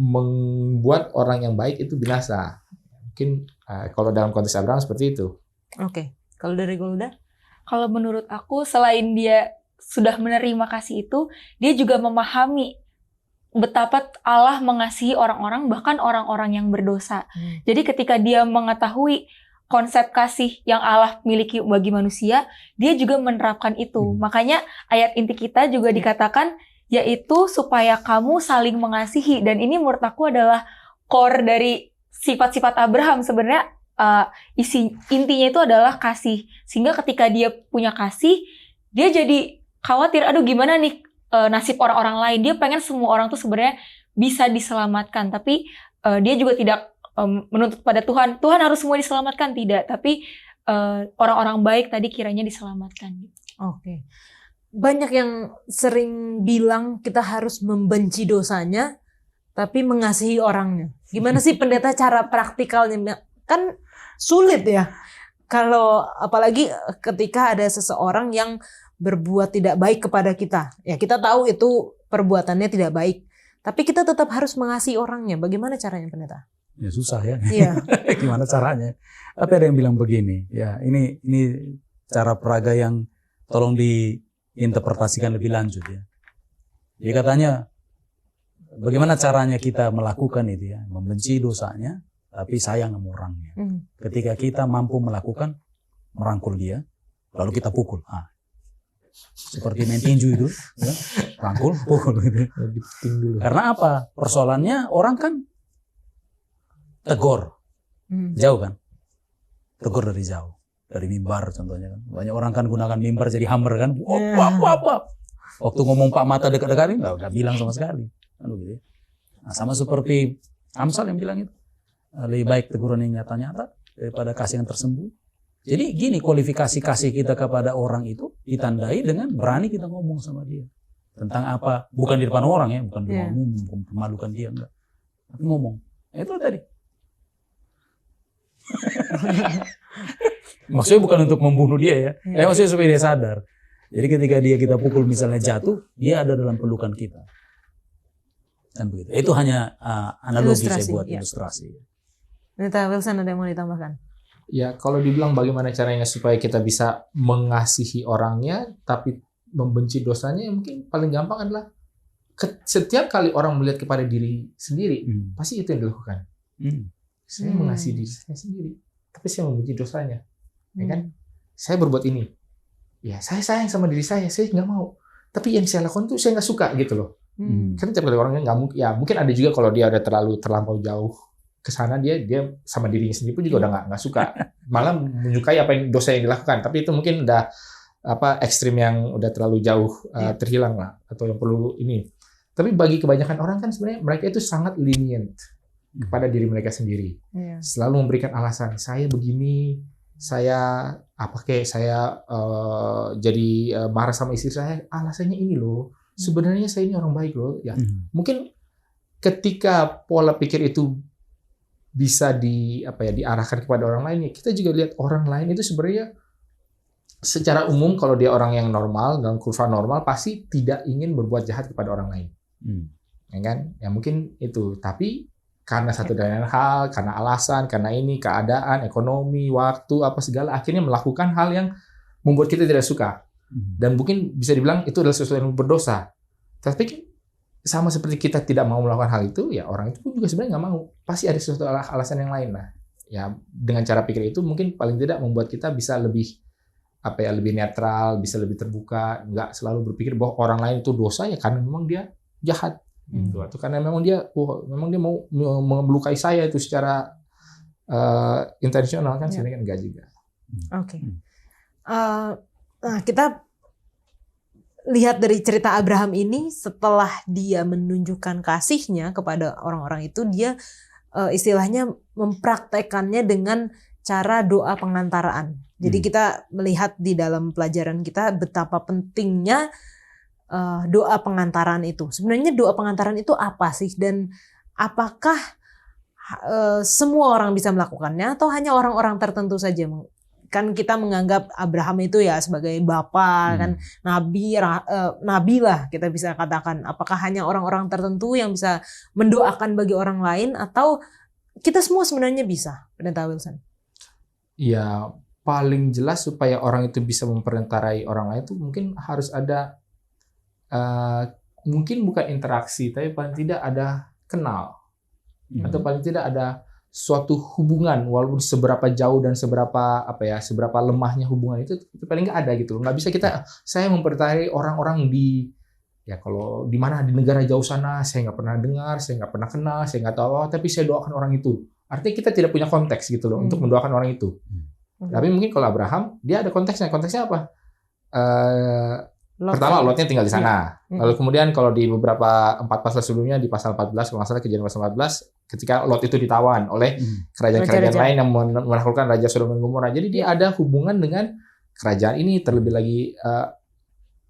membuat orang yang baik itu binasa. Mungkin kalau dalam konteks Abraham seperti itu. Oke. Kalau dari Golda? Kalau menurut aku, selain dia sudah menerima kasih itu, dia juga memahami betapa Allah mengasihi orang-orang, bahkan orang-orang yang berdosa. Jadi ketika dia mengetahui konsep kasih yang Allah miliki bagi manusia, dia juga menerapkan itu. Makanya ayat inti kita juga dikatakan, yaitu supaya kamu saling mengasihi. Dan ini menurut aku adalah core dari sifat-sifat Abraham. Sebenarnya intinya itu adalah kasih. Sehingga ketika dia punya kasih, dia jadi khawatir, aduh gimana nih nasib orang-orang lain. Dia pengen semua orang tuh sebenarnya bisa diselamatkan, tapi dia juga tidak menuntut pada Tuhan harus semua diselamatkan, tidak, tapi orang-orang baik tadi kiranya diselamatkan. Oke. banyak yang sering bilang kita harus membenci dosanya, tapi mengasihi orangnya. Gimana sih pendeta cara praktikalnya? Kan sulit ya. Kalau apalagi ketika ada seseorang yang berbuat tidak baik kepada kita. Ya kita tahu itu perbuatannya tidak baik. Tapi kita tetap harus mengasihi orangnya. Bagaimana caranya pendeta? Ya susah ya. Iya. Gimana caranya? Tapi ada yang bilang begini, ya ini cara peraga yang tolong diinterpretasikan lebih lanjut ya. Jadi katanya bagaimana caranya kita melakukan itu ya, membenci dosanya, tapi sayang sama orangnya. Ketika kita mampu melakukan, merangkul dia, lalu kita pukul. Seperti main tinju itu, ya, rangkul, pukul gitu. Karena apa? Persoalannya orang kan tegur, jauh kan? Tegur dari jauh, dari mimbar contohnya kan. Banyak orang kan gunakan mimbar jadi hammer kan. Waktu ngomong Pak Mata dekat-dekat ini nggak bilang sama sekali. Gitu. Nah, sama seperti Amsal yang bilang itu, lebih baik teguran yang nyata-nyata daripada kasih yang tersembunyi. Jadi gini, kualifikasi kasih kita kepada orang itu ditandai dengan berani kita ngomong sama dia tentang apa, bukan di depan orang ya, bukan di depan umum, memalukan dia enggak, tapi ngomong. Itu tadi. Maksudnya bukan untuk membunuh dia ya, maksudnya supaya dia sadar. Jadi ketika kita pukul misalnya jatuh, dia ada dalam pelukan kita. Dan begitu. Itu hanya analogi saya buat ilustrasi. Pendeta Wilson ada yang mau ditambahkan? Ya, kalau dibilang bagaimana caranya supaya kita bisa mengasihi orangnya tapi membenci dosanya, mungkin paling gampang adalah setiap kali orang melihat kepada diri sendiri, pasti itu yang dilakukan. Saya mengasihi diri saya sendiri, tapi saya membenci dosanya. Ya kan? Saya berbuat ini. Ya, saya sayang sama diri saya nggak mau. Tapi yang saya lakukan itu saya nggak suka gitu loh. Kan tiap kali orangnya nggak mungkin. Ya, mungkin ada juga kalau dia udah terlampau jauh ke sana, dia sama dirinya sendiri pun juga udah nggak suka. Malah menyukai apa yang dosa yang dilakukan. Tapi itu mungkin udah ekstrim yang udah terlalu jauh terhilang lah, atau yang perlu ini. Tapi bagi kebanyakan orang kan sebenarnya mereka itu sangat lenient kepada diri mereka sendiri. Selalu memberikan alasan, saya begini, saya jadi marah sama istri saya, alasannya ini loh. Sebenarnya saya ini orang baik loh. Ya, mungkin ketika pola pikir itu bisa diarahkan kepada orang lain, ya kita juga lihat orang lain itu sebenarnya secara umum kalau dia orang yang normal, dalam kurva normal, pasti tidak ingin berbuat jahat kepada orang lain. Ya kan? Ya mungkin itu. Tapi karena satu dan lain hal, karena alasan, karena ini, keadaan, ekonomi, waktu, apa segala, akhirnya melakukan hal yang membuat kita tidak suka. Dan mungkin bisa dibilang itu adalah sesuatu yang berdosa. Tapi sama seperti kita tidak mau melakukan hal itu, ya orang itu pun juga sebenarnya nggak mau. Pasti ada sesuatu alasan yang lain lah. Ya dengan cara pikir itu mungkin paling tidak membuat kita bisa lebih lebih netral, bisa lebih terbuka, nggak selalu berpikir bahwa orang lain itu dosa ya karena memang dia jahat. Gitu. Atau karena memang dia mau melukai saya itu secara intensional kan, sebenarnya enggak juga. Oke. Nah, kita lihat dari cerita Abraham ini, setelah dia menunjukkan kasihnya kepada orang-orang itu, dia istilahnya mempraktekannya dengan cara doa pengantaraan. Jadi kita melihat di dalam pelajaran kita betapa pentingnya doa pengantaran itu. Sebenarnya doa pengantaran itu apa sih, dan apakah semua orang bisa melakukannya atau hanya orang-orang tertentu saja? Kan kita menganggap Abraham itu ya sebagai bapa, kan nabi lah kita bisa katakan. Apakah hanya orang-orang tertentu yang bisa mendoakan bagi orang lain atau kita semua sebenarnya bisa, Pendeta Wilson? Ya, paling jelas supaya orang itu bisa memperendarai orang lain itu mungkin harus ada mungkin bukan interaksi, tapi paling tidak ada kenal, atau paling tidak ada suatu hubungan, walaupun seberapa jauh dan seberapa lemahnya hubungan itu paling nggak ada gitu. Nggak bisa saya memperendarai orang-orang kalau di mana di negara jauh sana, saya nggak pernah dengar, saya nggak pernah kenal, saya nggak tahu, tapi saya doakan orang itu. Artinya kita tidak punya konteks gitu loh untuk mendoakan orang itu. Tapi mungkin kalau Abraham, dia ada konteksnya. Konteksnya apa? Pertama, Lotnya tinggal di sana. Lalu kemudian kalau di beberapa 4 pasal sebelumnya, di pasal 14, kalau nggak salah Kejadian pasal 14, ketika Lot itu ditawan oleh kerajaan-kerajaan lain yang menaklukkan Raja Sodom dan Gomora. Jadi dia ada hubungan dengan kerajaan ini, terlebih lagi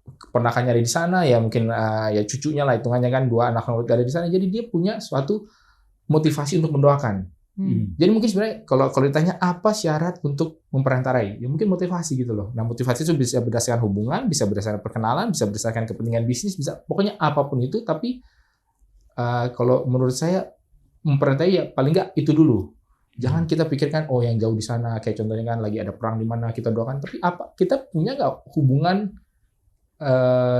keponakannya ada di sana, ya mungkin ya cucunya lah hitungannya kan, 2 anak ada di sana. Jadi dia punya suatu motivasi untuk mendoakan. Jadi mungkin sebenarnya kalau ditanya apa syarat untuk memperantarai, ya mungkin motivasi gitu loh. Nah, motivasi itu bisa berdasarkan hubungan, bisa berdasarkan perkenalan, bisa berdasarkan kepentingan bisnis, bisa pokoknya apapun itu. Tapi kalau menurut saya memperantarai ya paling nggak itu dulu. Jangan kita pikirkan yang jauh di sana, kayak contohnya kan lagi ada perang di mana kita doakan. Tapi apa kita punya nggak hubungan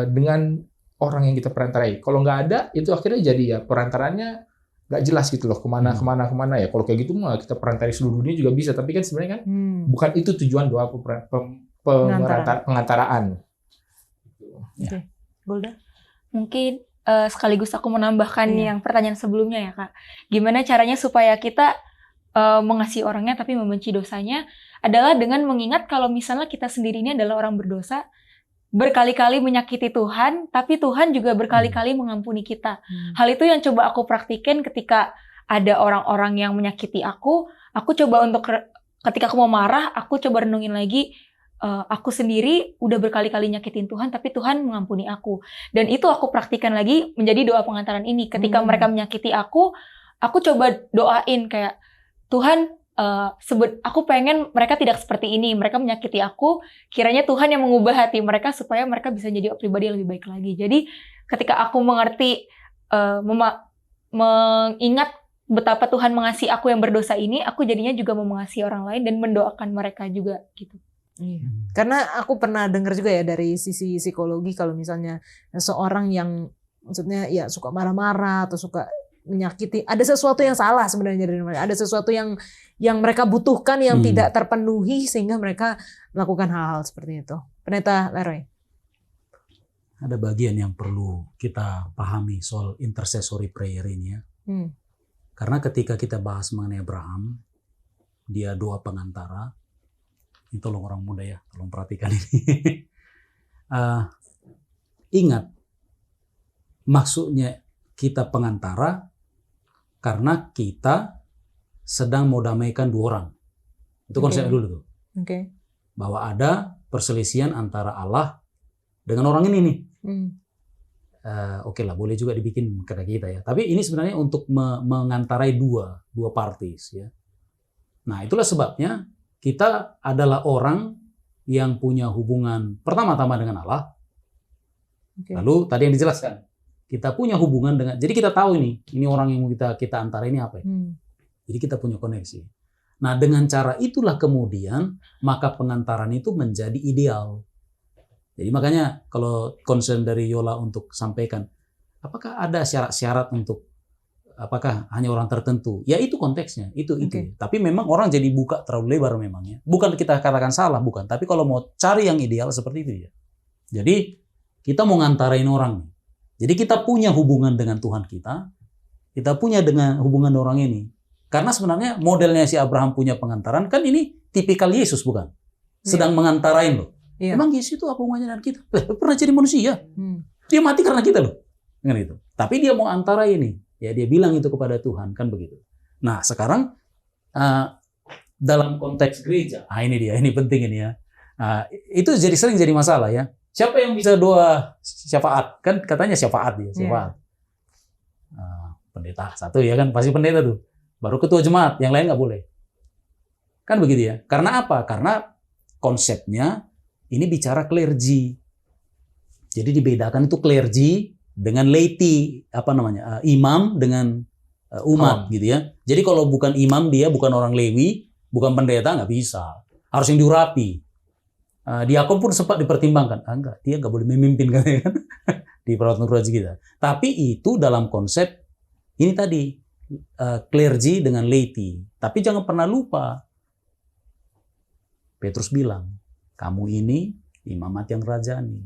dengan orang yang kita perantarai? Kalau nggak ada, itu akhirnya jadi ya perantarannya nggak jelas gitu loh, kemana ya. Kalau kayak gitu mah kita perantarai seluruh dunia juga bisa, tapi kan sebenarnya kan bukan itu tujuan doa pengantaraan. Oke. Golda? Mungkin sekaligus aku menambahkan yang pertanyaan sebelumnya ya Kak. Gimana caranya supaya kita mengasihi orangnya tapi membenci dosanya, adalah dengan mengingat kalau misalnya kita sendiri ini adalah orang berdosa, berkali-kali menyakiti Tuhan, tapi Tuhan juga berkali-kali mengampuni kita. Hal itu yang coba aku praktikin ketika ada orang-orang yang menyakiti aku coba untuk ketika aku mau marah, aku coba renungin lagi, aku sendiri udah berkali-kali nyakitin Tuhan, tapi Tuhan mengampuni aku. Dan itu aku praktikan lagi menjadi doa pengantaran ini. Ketika mereka menyakiti aku coba doain kayak, Tuhan, aku pengen mereka tidak seperti ini, mereka menyakiti aku, kiranya Tuhan yang mengubah hati mereka supaya mereka bisa jadi pribadi yang lebih baik lagi. Jadi ketika aku mengerti, mengingat betapa Tuhan mengasihi aku yang berdosa ini, aku jadinya juga mau mengasihi orang lain dan mendoakan mereka juga gitu. Iya. Karena aku pernah dengar juga ya dari sisi psikologi, kalau misalnya seorang yang maksudnya ya suka marah-marah atau suka menyakiti, ada sesuatu yang salah sebenarnya dari mereka, ada sesuatu yang mereka butuhkan yang tidak terpenuhi sehingga mereka melakukan hal-hal seperti itu. Pendeta Leroy. Ada bagian yang perlu kita pahami soal intercessory prayer ini ya. Karena ketika kita bahas mengenai Abraham, dia doa pengantara. Ini tolong orang muda ya, tolong perhatikan ini. Ingat, maksudnya kita pengantara karena kita sedang mau damaikan 2 orang. Itu konsepnya dulu tuh. Bahwa ada perselisihan antara Allah dengan orang ini nih. Oke lah, boleh juga dibikin kata kita ya. Tapi ini sebenarnya untuk mengantarai dua parties ya. Nah, itulah sebabnya kita adalah orang yang punya hubungan pertama-tama dengan Allah. Lalu tadi yang dijelaskan, kita punya hubungan dengan, jadi kita tahu ini orang yang kita antara ini apa ya. Jadi kita punya koneksi. Nah, dengan cara itulah kemudian maka pengantaran itu menjadi ideal. Jadi makanya kalau concern dari Yola untuk sampaikan, apakah ada syarat-syarat untuk, apakah hanya orang tertentu? Ya itu konteksnya, itu. Tapi memang orang jadi buka terlalu lebar memangnya. Bukan kita katakan salah, bukan. Tapi kalau mau cari yang ideal seperti itu ya. Jadi kita mau ngantarain orang nih. Jadi kita punya hubungan dengan Tuhan kita punya dengan hubungan orang ini. Karena sebenarnya modelnya si Abraham punya pengantaran, kan ini tipikal Yesus bukan? Sedang mengantarain loh. Emang Yesus itu apa hubungannya dengan kita? Pernah jadi manusia. Dia mati karena kita loh. Dengan itu. Tapi dia mau antara ini. Ya dia bilang itu kepada Tuhan, kan begitu. Nah sekarang dalam konteks gereja, ini dia, ini penting ini ya. Itu sering jadi masalah ya. Siapa yang bisa doa syafaat? Kan katanya syafaat dia, syafaat. Pendeta satu ya kan, pasti pendeta tuh. Baru ketua jemaat, yang lain nggak boleh. Kan begitu ya. Karena apa? Karena konsepnya ini bicara clergy. Jadi dibedakan itu clergy dengan laity, imam dengan umat gitu ya. Jadi kalau bukan imam dia bukan orang Lewi, bukan pendeta nggak bisa. Harus yang diurapi. Diakon pun sempat dipertimbangkan. Enggak, dia nggak boleh memimpin kan di peraturan kita. Tapi itu dalam konsep ini tadi clergy dengan laity. Tapi jangan pernah lupa. Petrus bilang, kamu ini imamat yang rajani.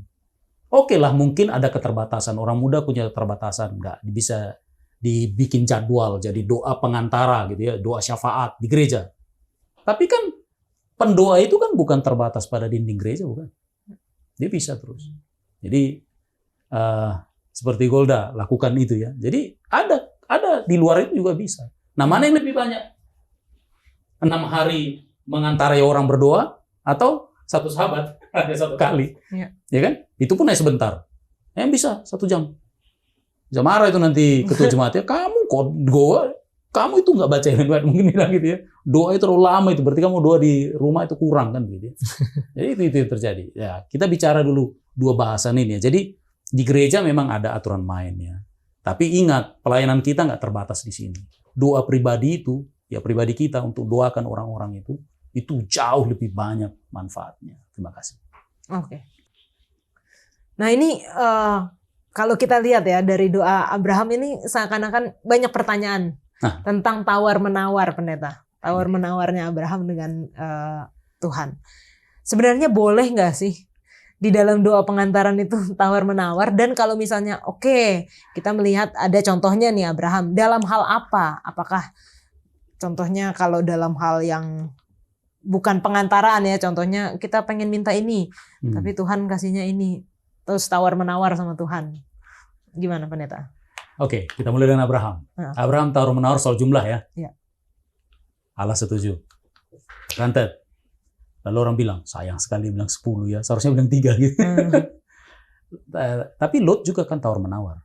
Oke lah, mungkin ada keterbatasan. Orang muda punya keterbatasan. Nggak bisa dibikin jadwal jadi doa pengantara gitu ya, doa syafaat di gereja. Tapi kan pendoa itu kan bukan terbatas pada dinding gereja, bukan? Dia bisa terus. Jadi seperti Golda lakukan itu ya. Jadi ada di luar itu juga bisa. Nah, mana yang lebih banyak? 6 hari mengantarai orang berdoa atau satu sahabat hanya satu kali. Iya. Ya kan? Itu pun hanya sebentar. Yang bisa 1 jam. Bisa marah itu nanti ketua jemaatnya, kamu kok doa, kamu itu nggak baca yang baik, mungkin bilang gitu ya. Doa itu terlalu lama itu, berarti kamu doa di rumah itu kurang kan gitu. Jadi itu yang terjadi. Ya, kita bicara dulu 2 bahasan ini ya. Jadi di gereja memang ada aturan mainnya. Tapi ingat, pelayanan kita nggak terbatas di sini. Doa pribadi itu, ya pribadi kita untuk doakan orang-orang itu jauh lebih banyak manfaatnya. Terima kasih. Oke. Nah ini kalau kita lihat ya dari doa Abraham ini seakan-akan banyak pertanyaan tentang tawar-menawar, pendeta. Tawar-menawarnya Abraham dengan Tuhan. Sebenarnya boleh nggak sih di dalam doa pengantaran itu tawar-menawar? Dan kalau misalnya oke, kita melihat ada contohnya nih Abraham. Dalam hal apa? Apakah contohnya kalau dalam hal yang bukan pengantaran ya, contohnya kita pengen minta ini, tapi Tuhan kasihnya ini. Terus tawar-menawar sama Tuhan. Gimana pendeta? Oke, kita mulai dengan Abraham. Abraham tawar-menawar soal jumlah ya. Iya. Allah setuju. Granted. Lalu orang bilang, sayang sekali bilang 10 ya. Seharusnya bilang 3 gitu. Tapi Lot juga kan tawar-menawar.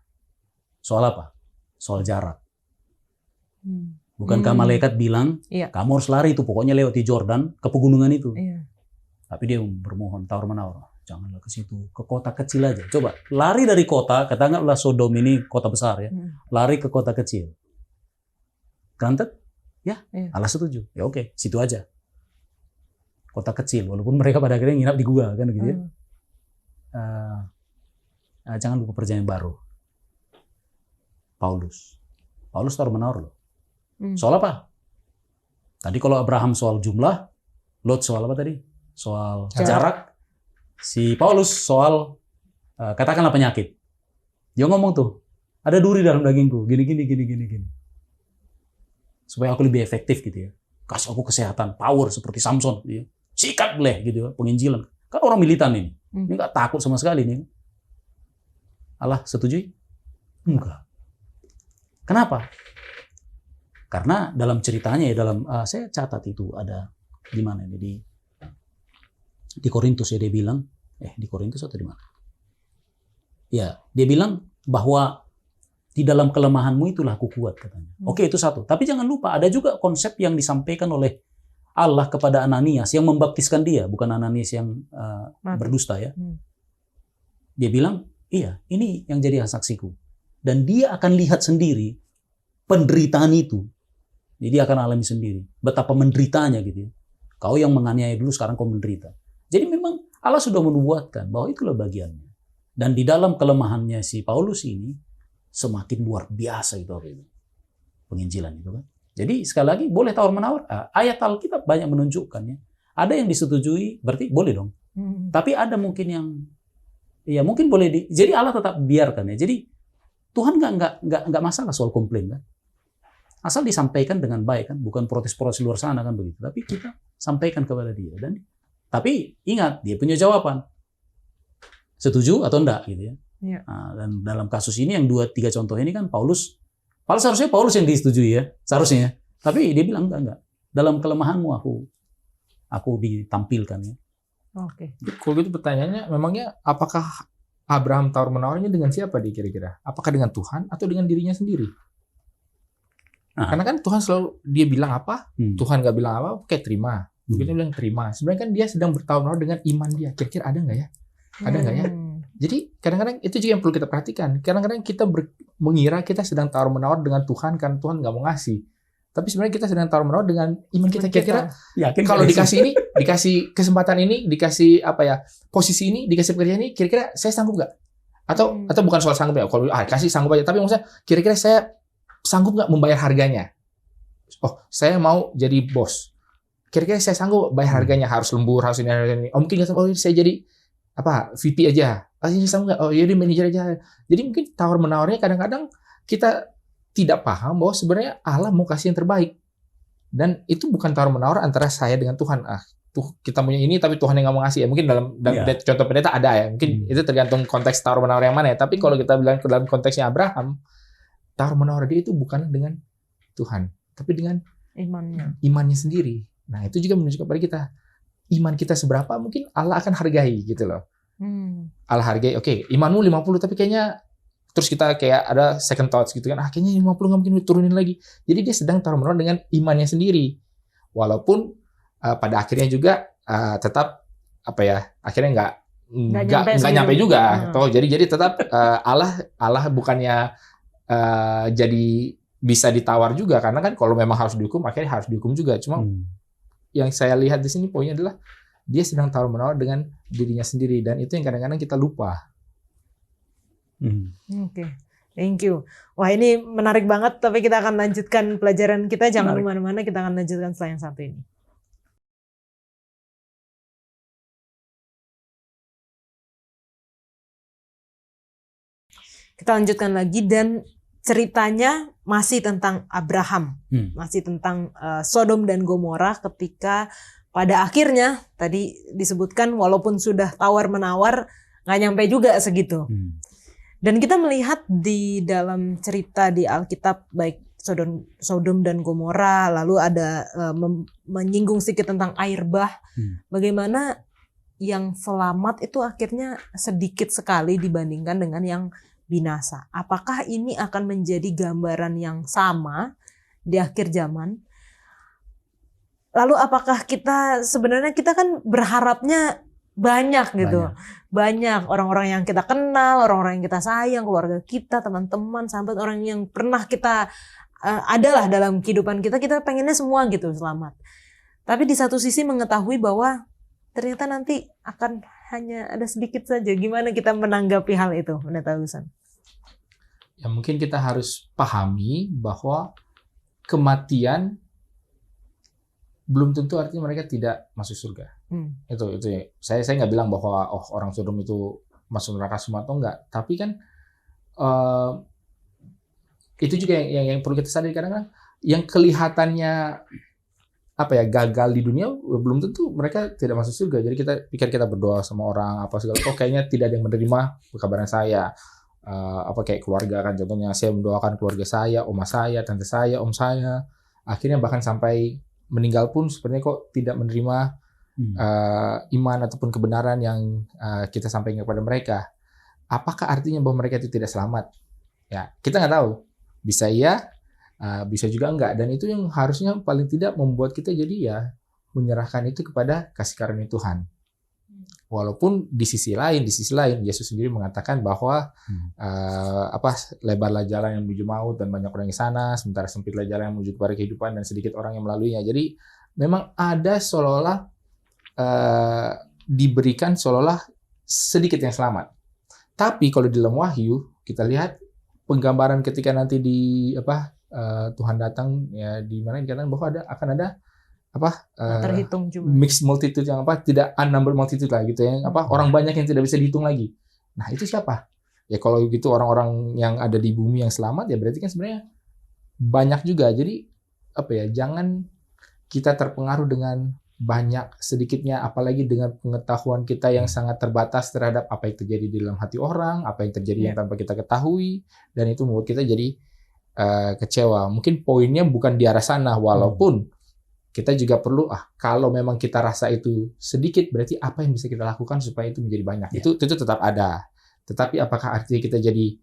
Soal apa? Soal jarak. Bukankah malaikat bilang, kamu harus lari itu pokoknya lewati Jordan ke pegunungan itu. Iya. Tapi dia bermohon tawar-menawar. Janganlah ke situ, ke kota kecil aja. Coba lari dari kota, katakanlah Sodom ini kota besar ya. Lari ke kota kecil. Granted? Ya, Allah setuju. Ya oke, situ aja. Kota kecil, walaupun mereka pada akhirnya nginap di gua kan gitu ya. Jangan lupa perjanjian baru. Paulus tawar-menawar loh. Soal apa? Tadi kalau Abraham soal jumlah, Lot soal apa tadi? Soal jarak. Si Paulus soal katakanlah penyakit. Dia ngomong tuh, ada duri dalam dagingku, gini. Supaya aku lebih efektif gitu ya. Kasih aku kesehatan, power seperti Samson gitu ya. Sikat boleh gitu ya, penginjilan. Kan orang militan ini. Ini enggak takut sama sekali nih. Allah setujui? Enggak. Kenapa? Karena dalam ceritanya ya, saya catat itu ada di mana ini di Korintus ya, dia bilang, di Korintus atau di mana? Ya, dia bilang bahwa di dalam kelemahanmu itulah aku kuat katanya. Oke, itu satu. Tapi jangan lupa ada juga konsep yang disampaikan oleh Allah kepada Ananias yang membaptiskan dia, bukan Ananias yang berdusta ya. Dia bilang, iya, ini yang jadi saksiku. Dan dia akan lihat sendiri penderitaan itu. Jadi dia akan alami sendiri betapa menderitanya gitu ya. Kau yang menganiaya dulu sekarang kau menderita. Jadi memang Allah sudah menubuatkan bahwa itulah bagiannya. Dan di dalam kelemahannya si Paulus ini semakin luar biasa itu penginjilan itu kan. Jadi sekali lagi boleh tawar-menawar. Ayat Alkitab banyak menunjukkannya. Ada yang disetujui, berarti boleh dong. Tapi ada mungkin yang ya mungkin boleh jadi Allah tetap biarkan ya. Jadi Tuhan nggak masalah soal komplain kan. Asal disampaikan dengan baik kan, bukan protes-protes luar sana kan begitu. Tapi kita sampaikan kepada dia tapi ingat, dia punya jawaban. Setuju atau enggak gitu ya. Nah, dan dalam kasus ini yang 2-3 contoh ini kan Paulus seharusnya Paulus yang disetujui ya, seharusnya. Tapi dia bilang enggak. Dalam kelemahanmu aku ditampilkan ya. Oke. Kalau gitu pertanyaannya, memangnya apakah Abraham tawar-menawarnya dengan siapa kira-kira? Apakah dengan Tuhan atau dengan dirinya sendiri? Karena kan Tuhan selalu dia bilang apa, Tuhan nggak bilang apa, oke terima. Begitu bilang terima. Sebenarnya kan dia sedang bertawar-menawar dengan iman dia. Kira-kira ada nggak ya? Ada nggak ya? Jadi kadang-kadang itu juga yang perlu kita perhatikan. Kadang-kadang kita mengira kita sedang tawar-menawar dengan Tuhan karena Tuhan nggak mau ngasih. Tapi sebenarnya kita sedang tawar-menawar dengan iman kita. Kira-kira kalau dikasih ini, dikasih kesempatan ini, dikasih posisi ini, dikasih pekerjaan ini, kira-kira saya sanggup nggak? Atau bukan soal sanggup ya? Kalau kasih sanggup aja. Tapi maksudnya kira-kira saya sanggup nggak membayar harganya? Oh, saya mau jadi bos. Kira-kira saya sanggup bayar harganya, harus lembur, harus ini. Oh, mungkin saya jadi VP aja. Ini sanggup nggak? Oh, jadi manajer aja. Jadi mungkin tawar-menawarnya kadang-kadang kita tidak paham bahwa sebenarnya Allah mau kasih yang terbaik. Dan itu bukan tawar-menawar antara saya dengan Tuhan. Tuh kita punya ini tapi Tuhan yang nggak mau ngasih ya. Mungkin dalam contoh pendeta ada ya. Mungkin itu tergantung konteks tawar-menawar yang mana ya. Tapi kalau kita bilang dalam konteksnya Abraham, tawar-menawar dia itu bukan dengan Tuhan, tapi dengan imannya sendiri. Nah, itu juga menunjukkan pada kita iman kita seberapa, mungkin Allah akan hargai gitu loh. Hmm. Allah hargai, oke, imanmu 50 tapi kayaknya terus kita kayak ada second thoughts gitu kan, kayaknya 50 nggak mungkin turunin lagi. Jadi dia sedang taruh-menurun dengan imannya sendiri. Walaupun pada akhirnya juga tetap akhirnya nggak nyampe juga. Toh jadi tetap Allah bukannya jadi bisa ditawar juga, karena kan kalau memang harus dihukum akhirnya harus dihukum juga. Cuma yang saya lihat di sini poinnya adalah dia sedang tawar-menawar dengan dirinya sendiri, dan itu yang kadang-kadang kita lupa. Oke, thank you. Wah, ini menarik banget, tapi kita akan lanjutkan pelajaran kita. Jangan kemana-mana, kita akan lanjutkan setelah yang satu ini. Kita lanjutkan lagi, dan ceritanya masih tentang Abraham, masih tentang Sodom dan Gomora, ketika pada akhirnya tadi disebutkan walaupun sudah tawar-menawar nggak nyampe juga segitu. Dan kita melihat di dalam cerita di Alkitab, baik Sodom dan Gomora, lalu ada menyinggung sedikit tentang air bah, bagaimana yang selamat itu akhirnya sedikit sekali dibandingkan dengan yang binasa. Apakah ini akan menjadi gambaran yang sama di akhir zaman? Lalu apakah kita sebenarnya kan berharapnya banyak gitu. Banyak orang-orang yang kita kenal, orang-orang yang kita sayang, keluarga kita, teman-teman, sahabat, orang yang pernah kita adalah dalam kehidupan kita pengennya semua gitu selamat. Tapi di satu sisi mengetahui bahwa ternyata nanti akan hanya ada sedikit saja. Gimana kita menanggapi hal itu, Pendeta Husan? Ya mungkin kita harus pahami bahwa kematian belum tentu artinya mereka tidak masuk surga. Itu ya. Saya nggak bilang bahwa orang Sodom itu masuk neraka semua atau enggak. Tapi kan itu juga yang perlu kita sadari, kadang-kadang yang kelihatannya gagal di dunia belum tentu mereka tidak masuk surga. Jadi kita pikir kita berdoa sama orang segala, kayaknya tidak ada yang menerima kabaran saya. Kayak keluarga kan, contohnya saya mendoakan keluarga saya, oma saya, tante saya, om saya, akhirnya bahkan sampai meninggal pun sebenarnya kok tidak menerima iman ataupun kebenaran yang kita sampaikan kepada mereka. Apakah artinya bahwa mereka itu tidak selamat? Ya, kita nggak tahu. Bisa iya, bisa juga enggak. Dan itu yang harusnya paling tidak membuat kita jadi ya menyerahkan itu kepada kasih karunia Tuhan. Walaupun di sisi lain Yesus sendiri mengatakan bahwa lebarlah jalan yang menuju maut dan banyak orang di sana, sementara sempitlah jalan yang menuju kepada kehidupan dan sedikit orang yang melaluinya. Jadi memang ada seolah-olah diberikan seolah-olah sedikit yang selamat. Tapi kalau di dalam Wahyu kita lihat penggambaran ketika nanti Tuhan datang, ya di mana dikatakan bahwa akan ada terhitung cuma mixed multitude yang tidak unnumbered multitude lah gitu ya, orang banyak yang tidak bisa dihitung lagi. Nah itu siapa? Ya kalau gitu orang-orang yang ada di bumi yang selamat, ya berarti kan sebenarnya banyak juga. Jadi jangan kita terpengaruh dengan banyak sedikitnya, apalagi dengan pengetahuan kita yang sangat terbatas terhadap apa yang terjadi di dalam hati orang, apa yang terjadi yang tanpa kita ketahui, dan itu membuat kita jadi kecewa. Mungkin poinnya bukan di arah sana, walaupun kita juga perlu kalau memang kita rasa itu sedikit, berarti apa yang bisa kita lakukan supaya itu menjadi banyak. Itu tetap ada. Tetapi apakah artinya kita jadi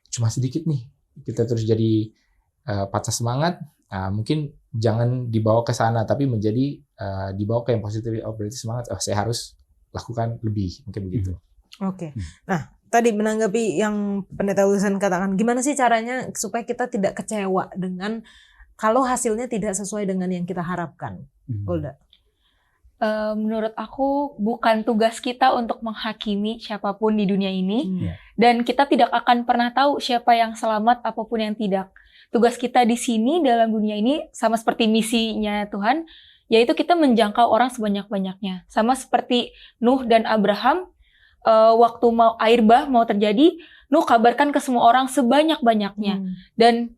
cuma sedikit nih, kita terus jadi patah semangat? Mungkin jangan dibawa ke sana, tapi menjadi dibawa ke yang positif. Berarti semangat, saya harus lakukan lebih, mungkin begitu. Oke. Nah, tadi menanggapi yang Pendeta Wilson katakan, gimana sih caranya supaya kita tidak kecewa dengan kalau hasilnya tidak sesuai dengan yang kita harapkan? Golda. Menurut aku bukan tugas kita untuk menghakimi siapapun di dunia ini, dan kita tidak akan pernah tahu siapa yang selamat apapun yang tidak. Tugas kita di sini dalam dunia ini sama seperti misinya Tuhan, yaitu kita menjangkau orang sebanyak-banyaknya. Sama seperti Nuh dan Abraham, waktu air bah mau terjadi, Nuh kabarkan ke semua orang sebanyak-banyaknya. Dan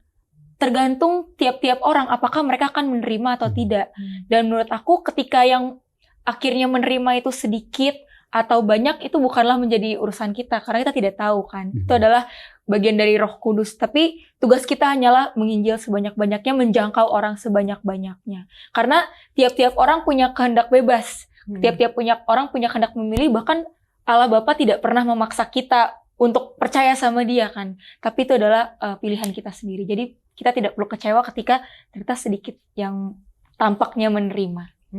tergantung tiap-tiap orang apakah mereka akan menerima atau tidak. Dan menurut aku ketika yang akhirnya menerima itu sedikit atau banyak itu bukanlah menjadi urusan kita karena kita tidak tahu kan. Itu adalah bagian dari Roh Kudus. Tapi tugas kita hanyalah menginjil sebanyak-banyaknya, menjangkau orang sebanyak-banyaknya. Karena tiap-tiap orang punya kehendak bebas. Tiap-tiap orang punya kehendak memilih, bahkan Allah Bapa tidak pernah memaksa kita untuk percaya sama Dia kan. Tapi itu adalah pilihan kita sendiri. Jadi kita tidak perlu kecewa ketika ternyata sedikit yang tampaknya menerima.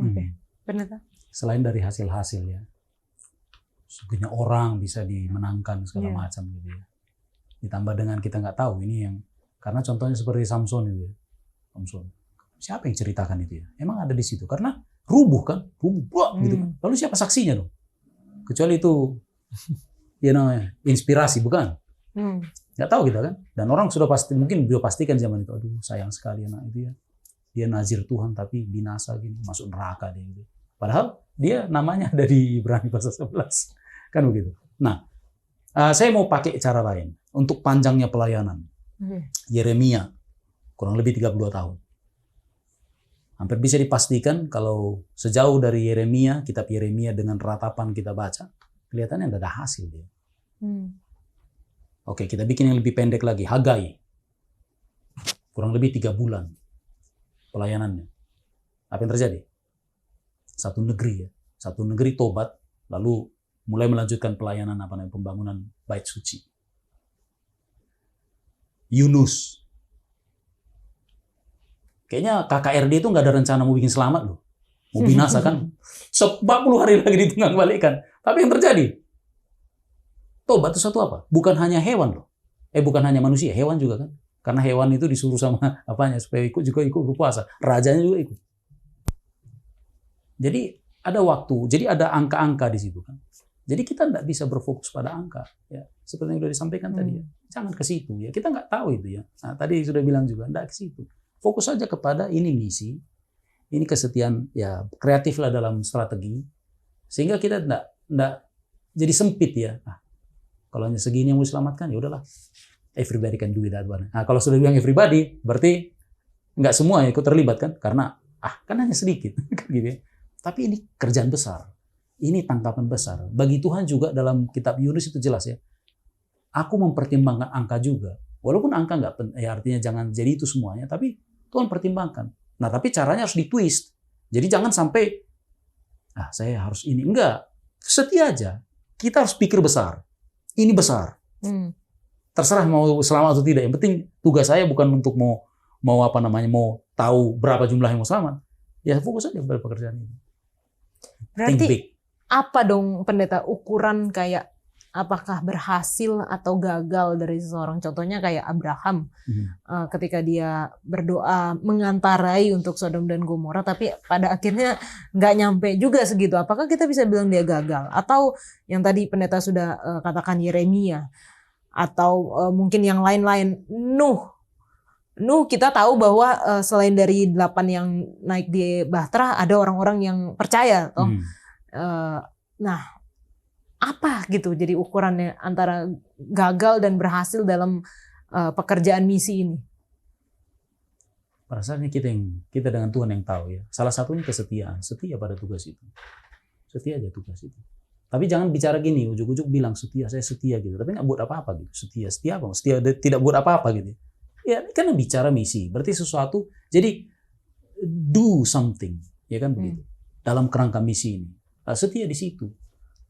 Benar. Selain dari hasil-hasil ya, sebenarnya orang bisa dimenangkan segala macam gitu ya. Ditambah dengan kita nggak tahu ini yang, karena contohnya seperti Samson itu ya. Samson, siapa yang ceritakan itu ya? Emang ada di situ karena rubuh gitu kan. Lalu siapa saksinya dong? Kecuali itu inspirasi, bukan? Nggak tahu kita kan. Dan orang sudah pasti, mungkin dia pastikan zaman itu, aduh sayang sekali anak itu ya. Dia nazir Tuhan tapi binasa gini, masuk neraka dia gitu. Padahal dia namanya ada di Ibrani pasal 11. Kan begitu. Nah, saya mau pakai cara lain untuk panjangnya pelayanan. Yeremia kurang lebih 32 tahun. Hampir bisa dipastikan kalau sejauh dari Yeremia, kitab Yeremia dengan ratapan kita baca, kelihatannya tidak ada hasil dia. Oke, kita bikin yang lebih pendek lagi. Hagai. Kurang lebih 3 bulan pelayanannya. Apa yang terjadi? Satu negeri tobat, lalu mulai melanjutkan pelayanan pembangunan bait suci. Yunus. Kayaknya KKRD itu nggak ada rencana mau bikin selamat loh. Mau binasa kan. 40 hari lagi ditunggang balikan. Tapi yang terjadi? Tobat itu satu apa? Bukan hanya hewan loh. Bukan hanya manusia, hewan juga kan. Karena hewan itu disuruh sama supaya ikut berpuasa. Rajanya juga ikut. Jadi ada waktu, jadi ada angka-angka di situ kan. Jadi kita tidak bisa berfokus pada angka, ya. Seperti yang sudah disampaikan tadi ya. Jangan ke situ ya. Kita nggak tahu itu ya. Nah, tadi sudah bilang juga, tidak ke situ. Fokus saja kepada ini misi, ini kesetiaan ya, kreatiflah dalam strategi, sehingga kita tidak jadi sempit ya. Nah, kalau hanya segini yang mau diselamatkan ya udahlah. Everybody can do it that one. Nah, kalau sudah bilang everybody, berarti nggak semua ikut terlibat kan? Karena kan hanya sedikit, gitu ya. Tapi ini kerjaan besar. Ini tangkapan besar. Bagi Tuhan juga dalam kitab Yunus itu jelas ya. Aku mempertimbangkan angka juga. Walaupun angka nggak, ya artinya jangan jadi itu semuanya. Tapi Tuhan pertimbangkan. Nah tapi caranya harus ditwist. Jadi jangan sampai, saya harus ini. Enggak. Setia aja. Kita harus pikir besar. Ini besar. Terserah mau selamat atau tidak. Yang penting tugas saya bukan untuk mau tahu berapa jumlah yang mau selamat. Ya fokus aja pada pekerjaan ini. Berarti apa dong pendeta ukuran kayak apakah berhasil atau gagal dari seseorang? Contohnya kayak Abraham ketika dia berdoa mengantarai untuk Sodom dan Gomora, tapi pada akhirnya nggak nyampe juga segitu. Apakah kita bisa bilang dia gagal? Atau yang tadi pendeta sudah katakan Yeremia, atau mungkin yang lain-lain, Nuh kita tahu bahwa selain dari 8 yang naik di Bahtera, ada orang-orang yang percaya. Nah, apa gitu jadi ukurannya antara gagal dan berhasil dalam pekerjaan misi ini? Perasaannya kita dengan Tuhan yang tahu ya. Salah satunya kesetiaan, setia pada tugas itu. Setia aja tugas itu. Tapi jangan bicara gini, ujuk-ujuk bilang setia, saya setia gitu. Tapi nggak buat apa-apa gitu. Setia apa? Setia tidak buat apa-apa gitu. Ya kan bicara misi, berarti sesuatu. Jadi do something, ya kan begitu. Dalam kerangka misi ini, setia di situ.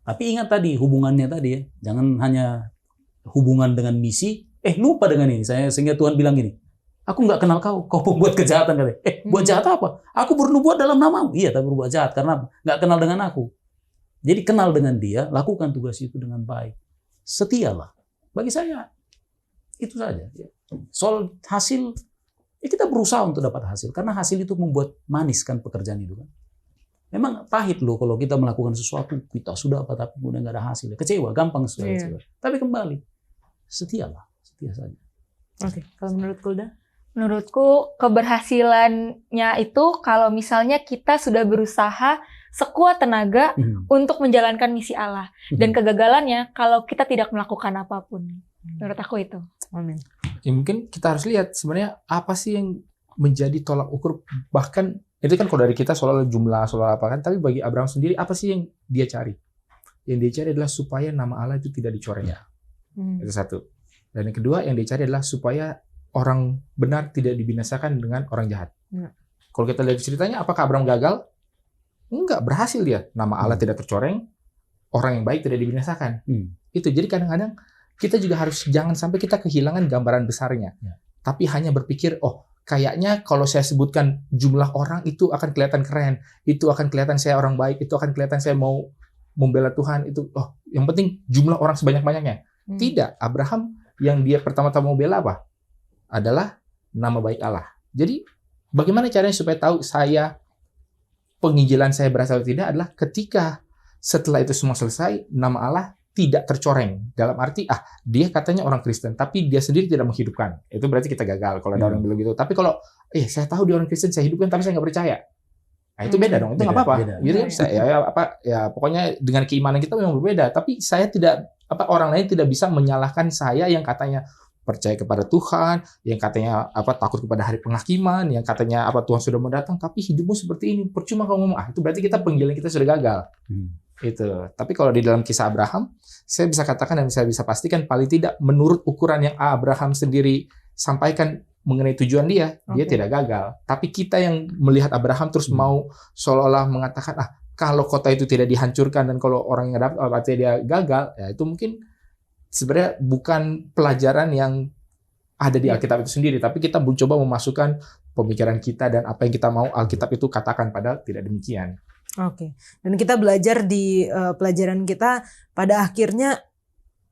Tapi ingat tadi hubungannya tadi ya, jangan hanya hubungan dengan misi. Lupa dengan ini. Sehingga Tuhan bilang gini, aku nggak kenal kau pembuat kejahatan katanya. Buat jahat apa? Aku bernubuat dalam namamu. Iya, tapi berbuat jahat karena nggak kenal dengan aku. Jadi kenal dengan Dia, lakukan tugas itu dengan baik. Setialah. Bagi saya itu saja. Soal hasil, kita berusaha untuk dapat hasil. Karena hasil itu membuat manis kan pekerjaan itu kan. Memang pahit loh kalau kita melakukan sesuatu, kita sudah apa tapi kemudian nggak ada hasil. Kecewa, gampang sekali kecewa. Tapi kembali, setia saja. Oke, kalau menurut Kulda? Menurutku keberhasilannya itu kalau misalnya kita sudah berusaha sekuat tenaga untuk menjalankan misi Allah. Dan kegagalannya kalau kita tidak melakukan apapun. Menurut aku itu. Amin. Ya, mungkin kita harus lihat sebenarnya apa sih yang menjadi tolak ukur, bahkan itu kan kalau dari kita soal jumlah, soal apa kan, tapi bagi Abraham sendiri apa sih yang dia cari? yang dicari adalah supaya nama Allah itu tidak dicoreng. Hmm. Itu satu. Dan yang kedua yang dicari adalah supaya orang benar tidak dibinasakan dengan orang jahat. Kalau kita lihat ceritanya, apakah Abraham gagal? Enggak, berhasil dia. Nama Allah tidak tercoreng, orang yang baik tidak dibinasakan. Itu. Jadi kadang-kadang kita juga harus jangan sampai kita kehilangan gambaran besarnya. Tapi hanya berpikir, oh kayaknya kalau saya sebutkan jumlah orang itu akan kelihatan keren, itu akan kelihatan saya orang baik, itu akan kelihatan saya mau membela Tuhan. Itu, oh yang penting jumlah orang sebanyak-banyaknya. Tidak, Abraham yang dia pertama-tama mau bela apa? Adalah nama baik Allah. Jadi bagaimana caranya supaya tahu saya penginjilan saya berasal atau tidak adalah ketika setelah itu semua selesai, nama Allah tidak tercoreng. Dalam arti, dia katanya orang Kristen, tapi dia sendiri tidak menghidupkan. Itu berarti kita gagal kalau ada orang bilang gitu. Tapi kalau, saya tahu dia orang Kristen, saya hidupkan, tapi saya nggak percaya. Nah, itu beda dong. Itu nggak apa-apa. Gitu kan? Pokoknya dengan keimanan kita memang berbeda. Tapi saya tidak, orang lain tidak bisa menyalahkan saya yang katanya percaya kepada Tuhan, yang katanya takut kepada hari penghakiman, yang katanya Tuhan sudah mau datang, tapi hidupmu seperti ini. Percuma kamu ngomong, itu berarti kita panggilan kita sudah gagal. Itu. Tapi kalau di dalam kisah Abraham, saya bisa katakan dan saya bisa pastikan paling tidak menurut ukuran yang Abraham sendiri sampaikan mengenai tujuan dia tidak gagal. Tapi kita yang melihat Abraham terus mau seolah-olah mengatakan, kalau kota itu tidak dihancurkan dan kalau orang yang dapat berarti dia gagal, ya itu mungkin sebenarnya bukan pelajaran yang ada di Alkitab itu sendiri, tapi kita mencoba memasukkan pemikiran kita dan apa yang kita mau Alkitab itu katakan, padahal tidak demikian. Oke. Dan kita belajar di pelajaran kita pada akhirnya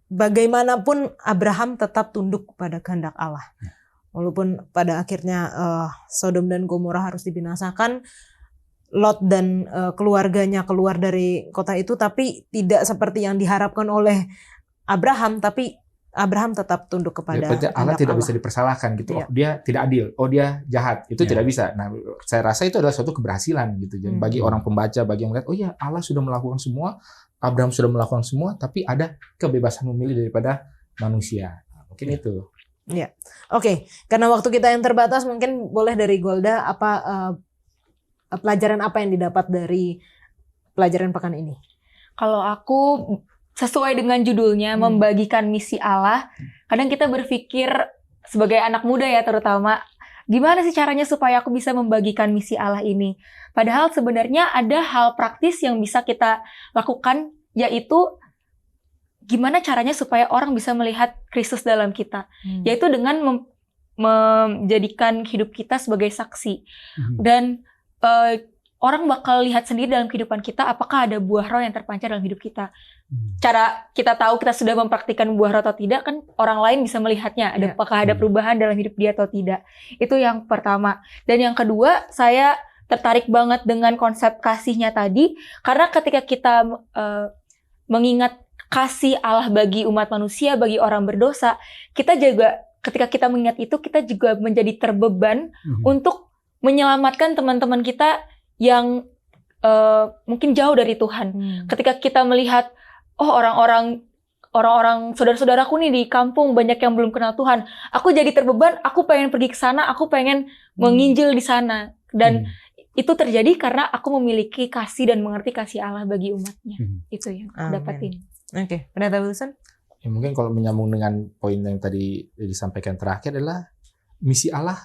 bagaimanapun Abraham tetap tunduk kepada kehendak Allah. Walaupun pada akhirnya Sodom dan Gomora harus dibinasakan, Lot dan keluarganya keluar dari kota itu, tapi tidak seperti yang diharapkan oleh Abraham, tapi Abraham tetap tunduk kepada Allah tidak bisa dipersalahkan gitu. Oh, dia tidak adil. Oh, dia jahat. Itu tidak bisa. Nah, saya rasa itu adalah suatu keberhasilan gitu. Jadi bagi orang pembaca, bagi yang melihat, oh ya, Allah sudah melakukan semua, Abraham sudah melakukan semua, tapi ada kebebasan memilih daripada manusia. Mungkin itu. Ya. Oke, karena waktu kita yang terbatas, mungkin boleh dari Golda pelajaran apa yang didapat dari pelajaran pekan ini? Kalau aku sesuai dengan judulnya, membagikan misi Allah. Kadang kita berpikir sebagai anak muda ya terutama, gimana sih caranya supaya aku bisa membagikan misi Allah ini? Padahal sebenarnya ada hal praktis yang bisa kita lakukan, yaitu gimana caranya supaya orang bisa melihat Kristus dalam kita. Yaitu dengan menjadikan hidup kita sebagai saksi. Dan orang bakal lihat sendiri dalam kehidupan kita apakah ada buah roh yang terpancar dalam hidup kita. Cara kita tahu kita sudah mempraktikkan buah roh atau tidak kan orang lain bisa melihatnya. Apakah ada perubahan dalam hidup dia atau tidak. Itu yang pertama. Dan yang kedua, saya tertarik banget dengan konsep kasihnya tadi. Karena ketika kita mengingat kasih Allah bagi umat manusia, bagi orang berdosa, kita juga ketika kita mengingat itu, kita juga menjadi terbeban untuk menyelamatkan teman-teman kita yang mungkin jauh dari Tuhan. Ketika kita melihat, orang-orang saudara-saudaraku nih di kampung banyak yang belum kenal Tuhan, aku jadi terbeban, aku pengen pergi ke sana, aku pengen menginjil di sana. Dan itu terjadi karena aku memiliki kasih dan mengerti kasih Allah bagi umatnya. Itu yang aku dapatin. Oke, Pendeta Wilson? Ya, mungkin kalau menyambung dengan poin yang tadi disampaikan terakhir adalah misi Allah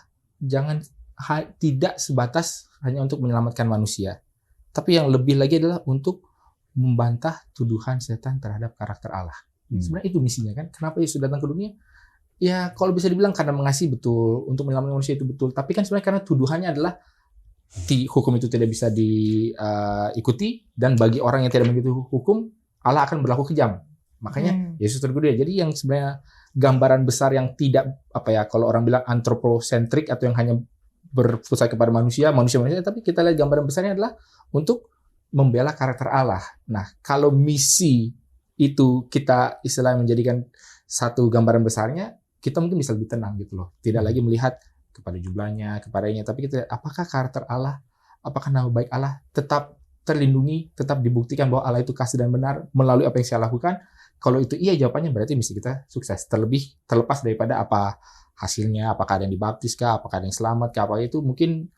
tidak sebatas hanya untuk menyelamatkan manusia, tapi yang lebih lagi adalah untuk membantah tuduhan setan terhadap karakter Allah. Sebenarnya itu misinya kan. Kenapa Yesus datang ke dunia? Ya kalau bisa dibilang karena mengasihi betul, untuk menyelamatkan manusia itu betul. Tapi kan sebenarnya karena tuduhannya adalah hukum itu tidak bisa diikuti, dan bagi orang yang tidak mengikuti hukum, Allah akan berlaku kejam. Makanya Yesus turun ke dunia. Jadi yang sebenarnya gambaran besar yang tidak kalau orang bilang antroposentrik atau yang hanya berpusat kepada manusia, tapi kita lihat gambaran besarnya adalah untuk membela karakter Allah. Nah, kalau misi itu kita istilahnya menjadikan satu gambaran besarnya, kita mungkin bisa lebih tenang gitu loh. Tidak lagi melihat kepada jumlahnya, kepadanya, tapi kita lihat apakah karakter Allah, apakah nama baik Allah tetap terlindungi, tetap dibuktikan bahwa Allah itu kasih dan benar melalui apa yang saya lakukan. Kalau itu iya, jawabannya berarti misi kita sukses. Terlepas daripada apa hasilnya, apakah ada yang dibaptis kah, apakah ada yang selamat kah, apa itu mungkin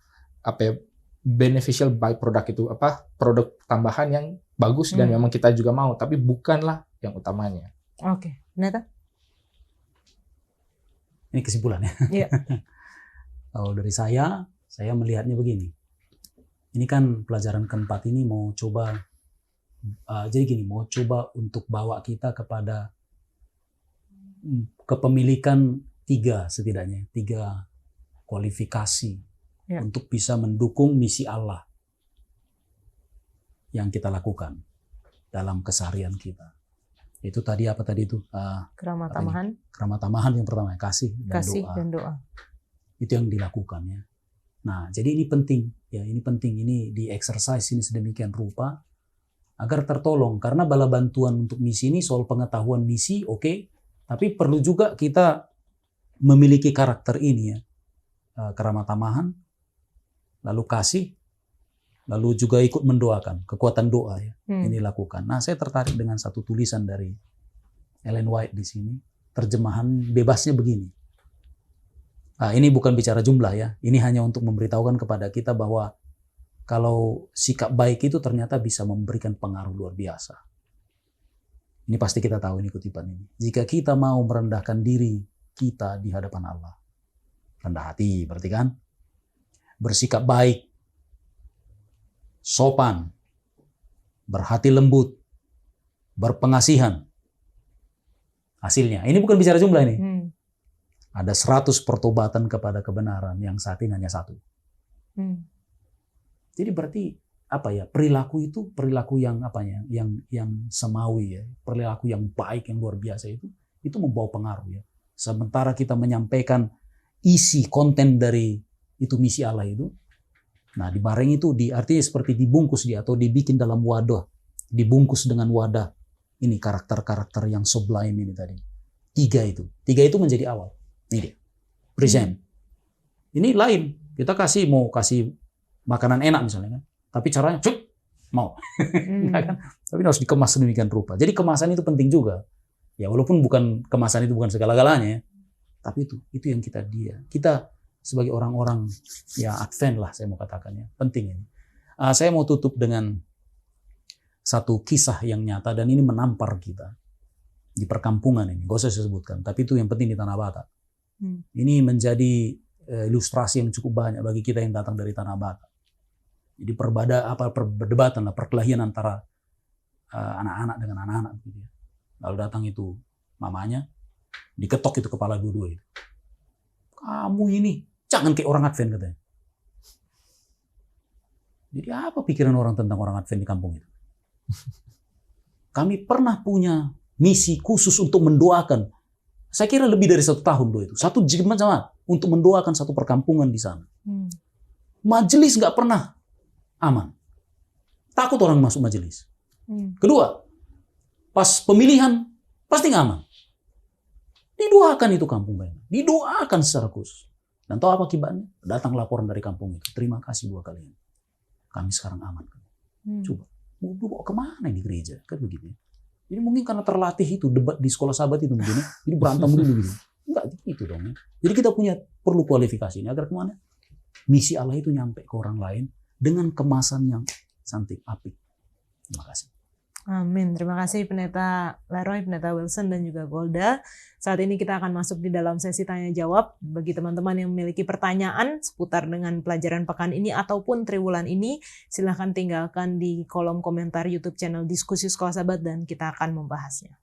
beneficial byproduct itu produk tambahan yang bagus dan memang kita juga mau, tapi bukanlah yang utamanya. Oke, Pendeta? Ini kesimpulannya. Iya. Kalau dari saya melihatnya begini. Ini kan pelajaran keempat ini mau coba, jadi gini, mau coba untuk bawa kita kepada kepemilikan setidaknya tiga kualifikasi untuk bisa mendukung misi Allah yang kita lakukan dalam keseharian kita. Itu tadi apa tadi itu? Keramah tamahan. Keramah tamahan yang pertama, kasih dan doa. Itu yang dilakukan ya. Nah, jadi ini penting ya, ini di exercise ini sedemikian rupa agar tertolong, karena bala bantuan untuk misi ini soal pengetahuan misi oke, tapi perlu juga kita memiliki karakter ini ya. Keramah tamahan, lalu kasih, lalu juga ikut mendoakan, kekuatan doa ya, ini lakukan. Nah, saya tertarik dengan satu tulisan dari Ellen White di sini, terjemahan bebasnya begini. Ini bukan bicara jumlah ya, ini hanya untuk memberitahukan kepada kita bahwa kalau sikap baik itu ternyata bisa memberikan pengaruh luar biasa. Ini pasti kita tahu ini kutipan ini. Jika kita mau merendahkan diri kita di hadapan Allah, rendah hati berarti kan, bersikap baik, sopan, berhati lembut, berpengasihan. Hasilnya, ini bukan bicara jumlah ini. Ada 100 pertobatan kepada kebenaran, yang saat ini hanya 1. Jadi berarti apa ya? Perilaku itu perilaku yang apanya? Yang semawi ya, perilaku yang baik yang luar biasa itu membawa pengaruh ya. Sementara kita menyampaikan isi konten dari itu misi Allah itu, nah dibareng itu artinya seperti dibungkus dia atau dibikin dalam wadah, dibungkus dengan wadah ini karakter-karakter yang sublime ini tadi. 3 itu menjadi awal. Ini dia, present. Ini lain, kita mau kasih makanan enak misalnya kan, tapi caranya mau, kan? Tapi harus dikemas sedemikian rupa. Jadi kemasan itu penting juga. Ya walaupun kemasan itu bukan segala-galanya, tapi itu yang kita sebagai orang-orang ya Advent lah saya mau katakan ya, penting ini. Saya mau tutup dengan satu kisah yang nyata dan ini menampar kita di perkampungan ini. Gak usah saya sebutkan, tapi itu yang penting di Tanah Batak. Ini menjadi ilustrasi yang cukup banyak bagi kita yang datang dari Tanah Batak. Jadi perdebatan lah, perkelahian antara anak-anak dengan anak-anak gitu ya. Lalu datang itu mamanya, diketok itu kepala dua-dua itu. Kamu ini jangan kayak orang Advent katanya. Jadi apa pikiran orang tentang orang Advent di kampung itu? Kami pernah punya misi khusus untuk mendoakan. Saya kira lebih dari 1 tahun itu. 1 jemaat untuk mendoakan satu perkampungan di sana. Majelis nggak pernah aman. Takut orang masuk majelis. Kedua, pas pemilihan pasti nggak aman. Didoakan itu kampung banyak. Didoakan secara khusus. Dan tahu apa akibatnya? Datang laporan dari kampung itu. Terima kasih 2 kalian. Kami sekarang aman. Coba, mau bawa kemana ini gereja? Kan begitu. Jadi mungkin karena terlatih itu debat di sekolah sahabat itu begini, jadi berantem dulu gitu. Enggak gitu dong. Jadi kita perlu kualifikasi ini agar kemana? Misi Allah itu nyampe ke orang lain dengan kemasan yang cantik, apik. Terima kasih. Amin. Terima kasih Pendeta Leroy, Pendeta Wilson, dan juga Golda. Saat ini kita akan masuk di dalam sesi tanya-jawab. Bagi teman-teman yang memiliki pertanyaan seputar dengan pelajaran pekan ini ataupun triwulan ini, silahkan tinggalkan di kolom komentar YouTube channel Diskusi Sekolah Sahabat dan kita akan membahasnya.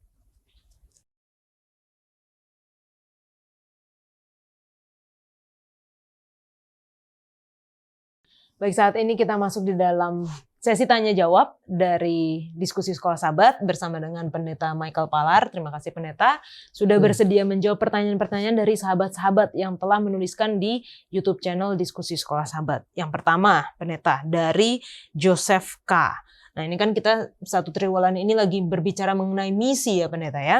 Baik, saat ini kita masuk di dalam sesi tanya-jawab dari Diskusi Sekolah Sahabat bersama dengan Pendeta Michael Palar. Terima kasih Pendeta sudah bersedia menjawab pertanyaan-pertanyaan dari sahabat-sahabat yang telah menuliskan di YouTube channel Diskusi Sekolah Sahabat. Yang pertama, Pendeta, dari Joseph K. Nah ini kan kita 1 triwulan ini lagi berbicara mengenai misi ya Pendeta ya.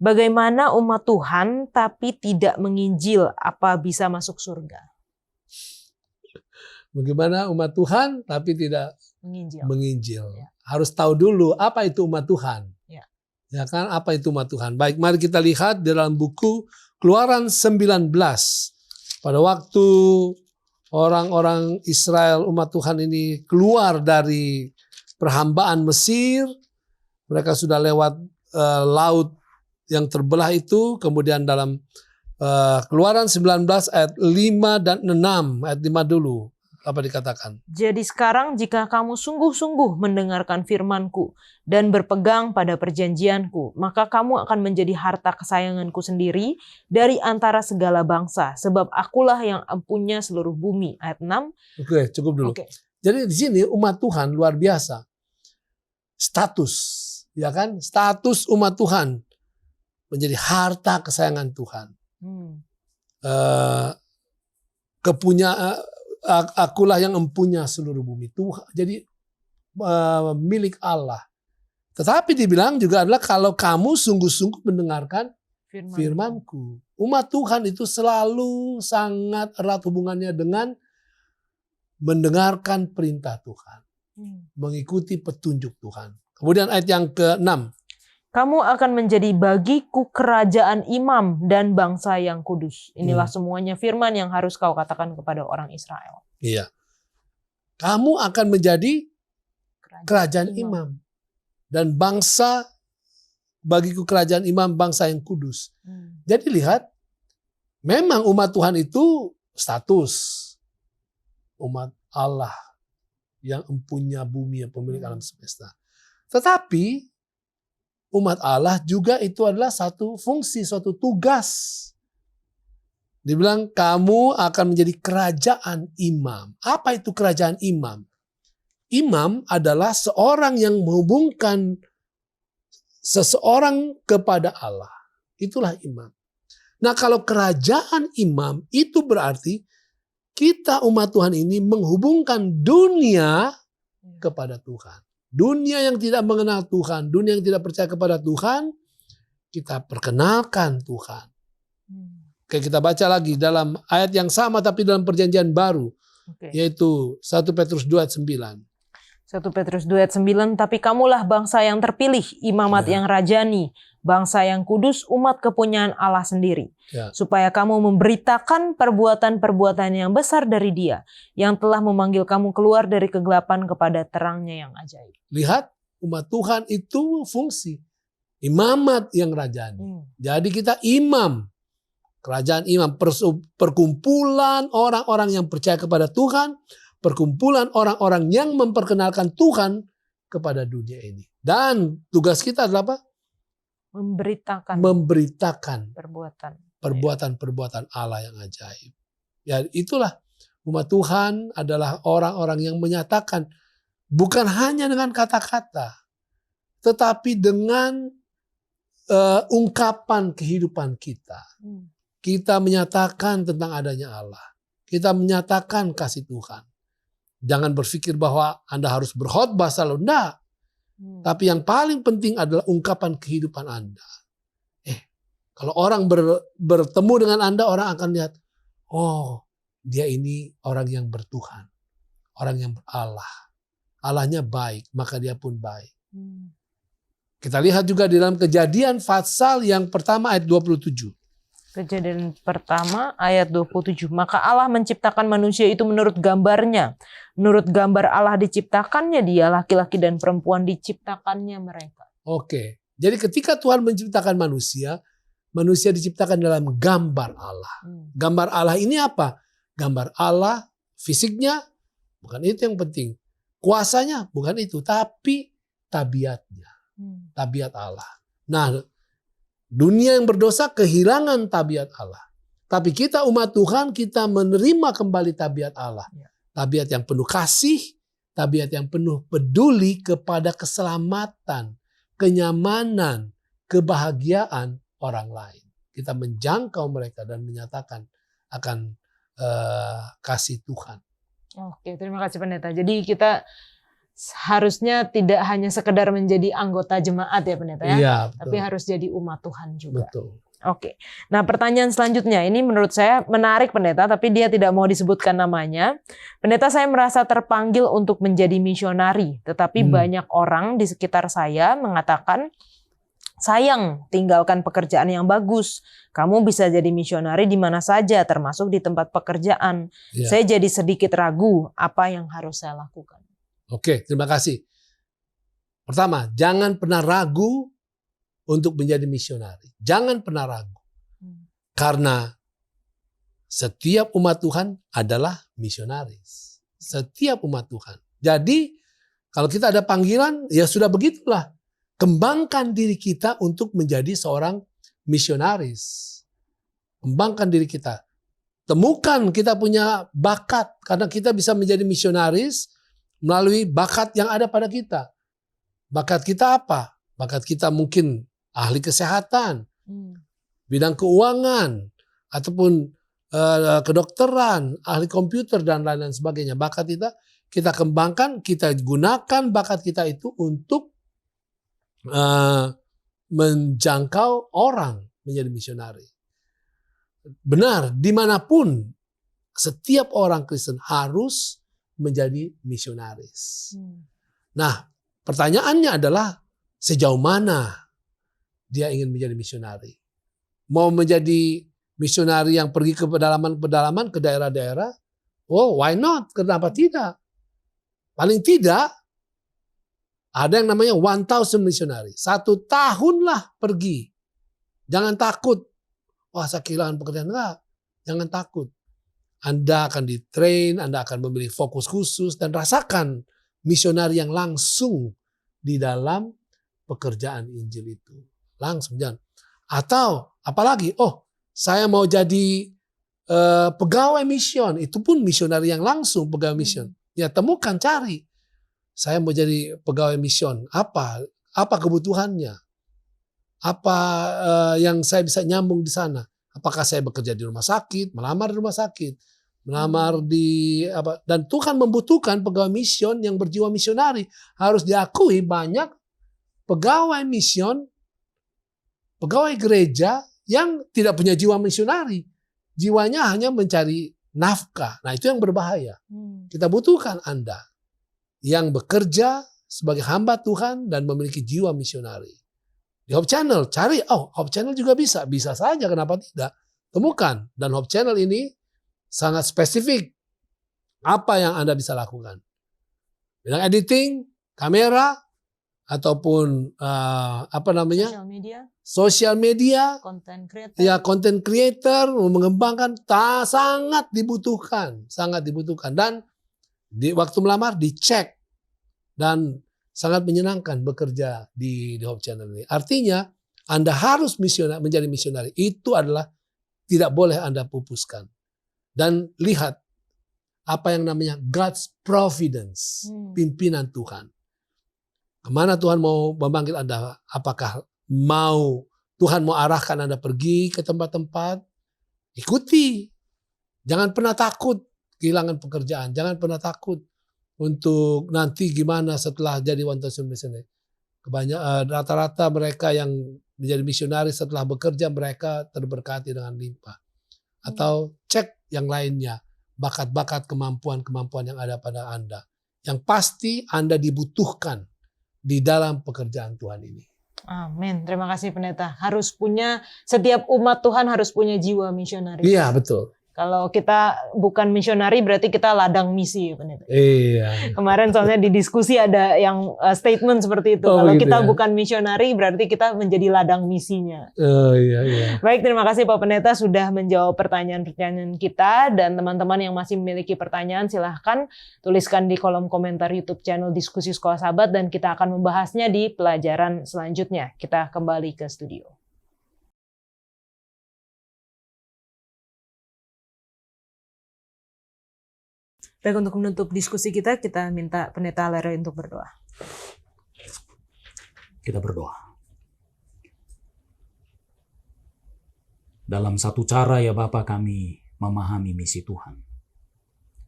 Bagaimana umat Tuhan tapi tidak menginjil, apa bisa masuk surga? Bagaimana umat Tuhan tapi tidak menginjil. Ya. Harus tahu dulu apa itu umat Tuhan. Ya kan, apa itu umat Tuhan. Baik, mari kita lihat dalam buku Keluaran 19. Pada waktu orang-orang Israel, umat Tuhan ini keluar dari perhambaan Mesir, mereka sudah lewat laut yang terbelah itu, kemudian dalam Keluaran 19 ayat 5 dan 6, ayat 5 dulu, apa dikatakan? Jadi sekarang jika kamu sungguh-sungguh mendengarkan firman-Ku dan berpegang pada perjanjian-Ku, maka kamu akan menjadi harta kesayangan-Ku sendiri dari antara segala bangsa, sebab akulah yang empunya seluruh bumi. Ayat 6. Oke, cukup dulu. Oke. Jadi di sini umat Tuhan luar biasa. Status, ya kan? Status umat Tuhan menjadi harta kesayangan Tuhan. Akulah yang empunya seluruh bumi. Tuhan jadi milik Allah. Tetapi dibilang juga adalah kalau kamu sungguh-sungguh mendengarkan firman-Ku. Umat Tuhan itu selalu sangat erat hubungannya dengan mendengarkan perintah Tuhan, mengikuti petunjuk Tuhan. Kemudian ayat yang ke-6. Kamu akan menjadi bagiku kerajaan imam dan bangsa yang kudus. Inilah semuanya firman yang harus kau katakan kepada orang Israel. Iya. Kamu akan menjadi kerajaan imam. Dan bangsa, bagiku kerajaan imam, bangsa yang kudus. Jadi lihat, memang umat Tuhan itu status. Umat Allah yang empunya bumi, yang pemilik alam semesta. Tetapi, umat Allah juga itu adalah satu fungsi, suatu tugas. Dibilang kamu akan menjadi kerajaan imam. Apa itu kerajaan imam? Imam adalah seorang yang menghubungkan seseorang kepada Allah. Itulah imam. Nah, kalau kerajaan imam itu berarti kita umat Tuhan ini menghubungkan dunia kepada Tuhan. Dunia yang tidak mengenal Tuhan, dunia yang tidak percaya kepada Tuhan, kita perkenalkan Tuhan. Oke, kita baca lagi dalam ayat yang sama tapi dalam perjanjian baru. Yaitu 1 Petrus 2 ayat 9. 1 Petrus 2 ayat 9, tapi kamulah bangsa yang terpilih, imamat yang rajani, bangsa yang kudus, umat kepunyaan Allah sendiri. Supaya kamu memberitakan perbuatan-perbuatan yang besar dari Dia, yang telah memanggil kamu keluar dari kegelapan kepada terangnya yang ajaib. Lihat, umat Tuhan itu fungsi. Imamat yang rajani. Jadi kita imam. Kerajaan imam, perkumpulan orang-orang yang percaya kepada Tuhan, perkumpulan orang-orang yang memperkenalkan Tuhan kepada dunia ini. Dan tugas kita adalah apa? Memberitakan perbuatan-perbuatan Allah yang ajaib. Ya, itulah umat Tuhan adalah orang-orang yang menyatakan bukan hanya dengan kata-kata, tetapi dengan ungkapan kehidupan kita. Kita menyatakan tentang adanya Allah. Kita menyatakan kasih Tuhan. Jangan berpikir bahwa Anda harus berkhotbah selalu. Enggak. Tapi yang paling penting adalah ungkapan kehidupan Anda. Kalau orang bertemu dengan Anda, orang akan lihat, oh, dia ini orang yang bertuhan. Orang yang berallah. Allahnya baik, maka dia pun baik. Kita lihat juga di dalam Kejadian pasal yang pertama ayat 27. Kejadian pertama ayat 27. Maka Allah menciptakan manusia itu menurut gambarnya. Menurut gambar Allah diciptakannya dia, laki-laki dan perempuan diciptakannya mereka. Oke. Jadi ketika Tuhan menciptakan manusia, manusia diciptakan dalam gambar Allah. Gambar Allah ini apa? Gambar Allah fisiknya, bukan itu yang penting. Kuasanya, bukan itu. Tapi tabiatnya. Tabiat Allah. Nah, dunia yang berdosa kehilangan tabiat Allah. Tapi kita umat Tuhan, kita menerima kembali tabiat Allah. Tabiat yang penuh kasih, tabiat yang penuh peduli kepada keselamatan, kenyamanan, kebahagiaan orang lain. Kita menjangkau mereka dan menyatakan akan kasih Tuhan. Oke, terima kasih Pendeta. Jadi kita harusnya tidak hanya sekedar menjadi anggota jemaat ya Pendeta ya, Iya, tapi harus jadi umat Tuhan juga. Betul. Oke, nah pertanyaan selanjutnya ini menurut saya menarik Pendeta, tapi dia tidak mau disebutkan namanya. Pendeta, saya merasa terpanggil untuk menjadi misionari, tetapi banyak orang di sekitar saya mengatakan, sayang, tinggalkan pekerjaan yang bagus. Kamu bisa jadi misionari di mana saja, termasuk di tempat pekerjaan. Saya jadi sedikit ragu apa yang harus saya lakukan. Oke, terima kasih. Pertama, jangan pernah ragu untuk menjadi misionari. Jangan pernah ragu. Karena setiap umat Tuhan adalah misionaris. Setiap umat Tuhan. Jadi, kalau kita ada panggilan, ya sudah begitulah. Kembangkan diri kita untuk menjadi seorang misionaris. Kembangkan diri kita. Temukan kita punya bakat. Karena kita bisa menjadi misionaris melalui bakat yang ada pada kita. Bakat kita apa? Bakat kita mungkin ahli kesehatan, bidang keuangan, ataupun kedokteran, ahli komputer, dan lain-lain sebagainya. Bakat kita kembangkan, kita gunakan bakat kita itu untuk menjangkau orang menjadi misionari. Benar, dimanapun setiap orang Kristen harus menjadi misionaris. Nah, pertanyaannya adalah sejauh mana dia ingin menjadi misionari. Mau menjadi misionari yang pergi ke pedalaman-pedalaman, ke daerah-daerah? Oh, why not? Kenapa tidak? Paling tidak, ada yang namanya 1,000 misionari. 1 tahunlah pergi. Jangan takut. Wah, saya kehilangan pekerjaan. Enggak. Jangan takut. Anda akan ditrain, Anda akan memiliki fokus khusus, dan rasakan misionari yang langsung di dalam pekerjaan Injil itu. Langsung, jangan. Atau apalagi, saya mau jadi pegawai mission. Itu pun misionari yang langsung pegawai mission. Ya temukan, cari. Saya mau jadi pegawai mission. Apa kebutuhannya? Apa yang saya bisa nyambung di sana? Apakah saya bekerja di rumah sakit, melamar di rumah sakit, melamar di apa? Dan Tuhan membutuhkan pegawai mission yang berjiwa misionari. Harus diakui banyak pegawai mission, pegawai gereja yang tidak punya jiwa misionari. Jiwanya hanya mencari nafkah. Nah, itu yang berbahaya. Kita butuhkan Anda yang bekerja sebagai hamba Tuhan dan memiliki jiwa misionari. Di Hope Channel, cari, Hope Channel juga bisa. Bisa saja, kenapa tidak? Temukan. Dan Hope Channel ini sangat spesifik. Apa yang Anda bisa lakukan? Bidang editing, kamera, ataupun Social media, content creator. Ya, content creator, mengembangkan, sangat dibutuhkan. Sangat dibutuhkan. Dan di waktu melamar, dicek. Dan sangat menyenangkan bekerja di Hope Channel ini. Artinya, Anda harus menjadi misionari. Itu adalah tidak boleh Anda pupuskan. Dan lihat apa yang namanya God's providence, pimpinan Tuhan. Kemana Tuhan mau memanggil Anda? Apakah Tuhan mau arahkan Anda pergi ke tempat-tempat? Ikuti. Jangan pernah takut kehilangan pekerjaan. Jangan pernah takut untuk nanti gimana setelah jadi 1,000 misionari. Rata-rata mereka yang menjadi misionari setelah bekerja, mereka terberkati dengan limpah. Atau cek yang lainnya, bakat-bakat, kemampuan-kemampuan yang ada pada Anda. Yang pasti Anda dibutuhkan di dalam pekerjaan Tuhan ini. Amin. Terima kasih pendeta. Setiap umat Tuhan harus punya jiwa misionaris. Iya, betul. Kalau kita bukan misionari berarti kita ladang misi ya pendeta. Iya. Kemarin soalnya di diskusi ada yang statement seperti itu. Kalau gitu kita ya? bukan misionari berarti kita menjadi ladang misinya. Iya. Baik, terima kasih Pak Pendeta sudah menjawab pertanyaan-pertanyaan kita. Dan teman-teman yang masih memiliki pertanyaan silahkan tuliskan di kolom komentar YouTube channel Diskusi Sekolah Sahabat dan kita akan membahasnya di pelajaran selanjutnya. Kita kembali ke studio. Baik, untuk menutup diskusi kita minta Pendeta Leroy untuk berdoa. Kita berdoa. Dalam satu cara ya Bapa, kami memahami misi Tuhan.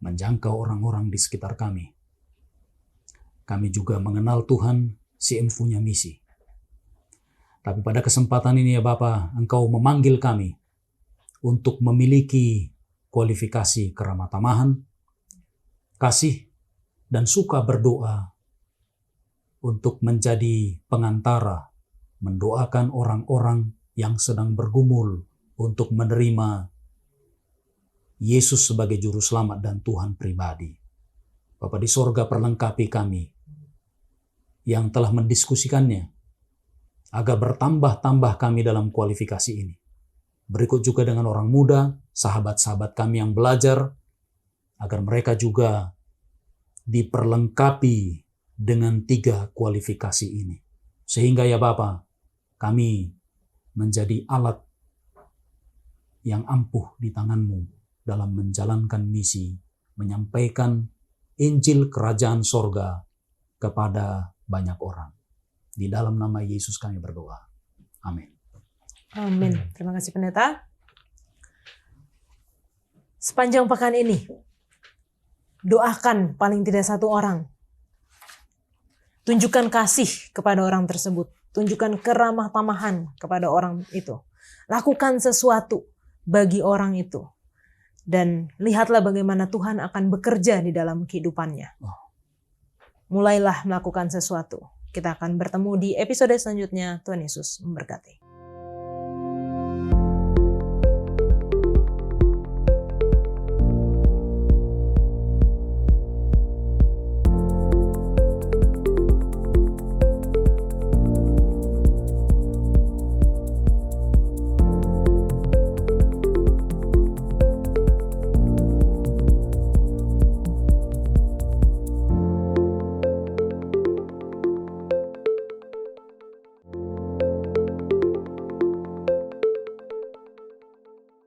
Menjangkau orang-orang di sekitar kami. Kami juga mengenal Tuhan si empunya misi. Tapi pada kesempatan ini ya Bapa, Engkau memanggil kami untuk memiliki kualifikasi keramah tamahan, kasih, dan suka berdoa untuk menjadi pengantara, mendoakan orang-orang yang sedang bergumul untuk menerima Yesus sebagai Juru Selamat dan Tuhan pribadi. Bapa di sorga, perlengkapi kami yang telah mendiskusikannya agar bertambah-tambah kami dalam kualifikasi ini. Berikut juga dengan orang muda, sahabat-sahabat kami yang belajar, agar mereka juga diperlengkapi dengan 3 kualifikasi ini. Sehingga ya Bapa, kami menjadi alat yang ampuh di tangan-Mu dalam menjalankan misi, menyampaikan Injil Kerajaan Sorga kepada banyak orang. Di dalam nama Yesus kami berdoa. Amin. Amin. Terima kasih pendeta. Sepanjang pekan ini, doakan paling tidak 1 orang. Tunjukkan kasih kepada orang tersebut. Tunjukkan keramah tamahan kepada orang itu. Lakukan sesuatu bagi orang itu. Dan lihatlah bagaimana Tuhan akan bekerja di dalam kehidupannya. Mulailah melakukan sesuatu. Kita akan bertemu di episode selanjutnya. Tuhan Yesus memberkati.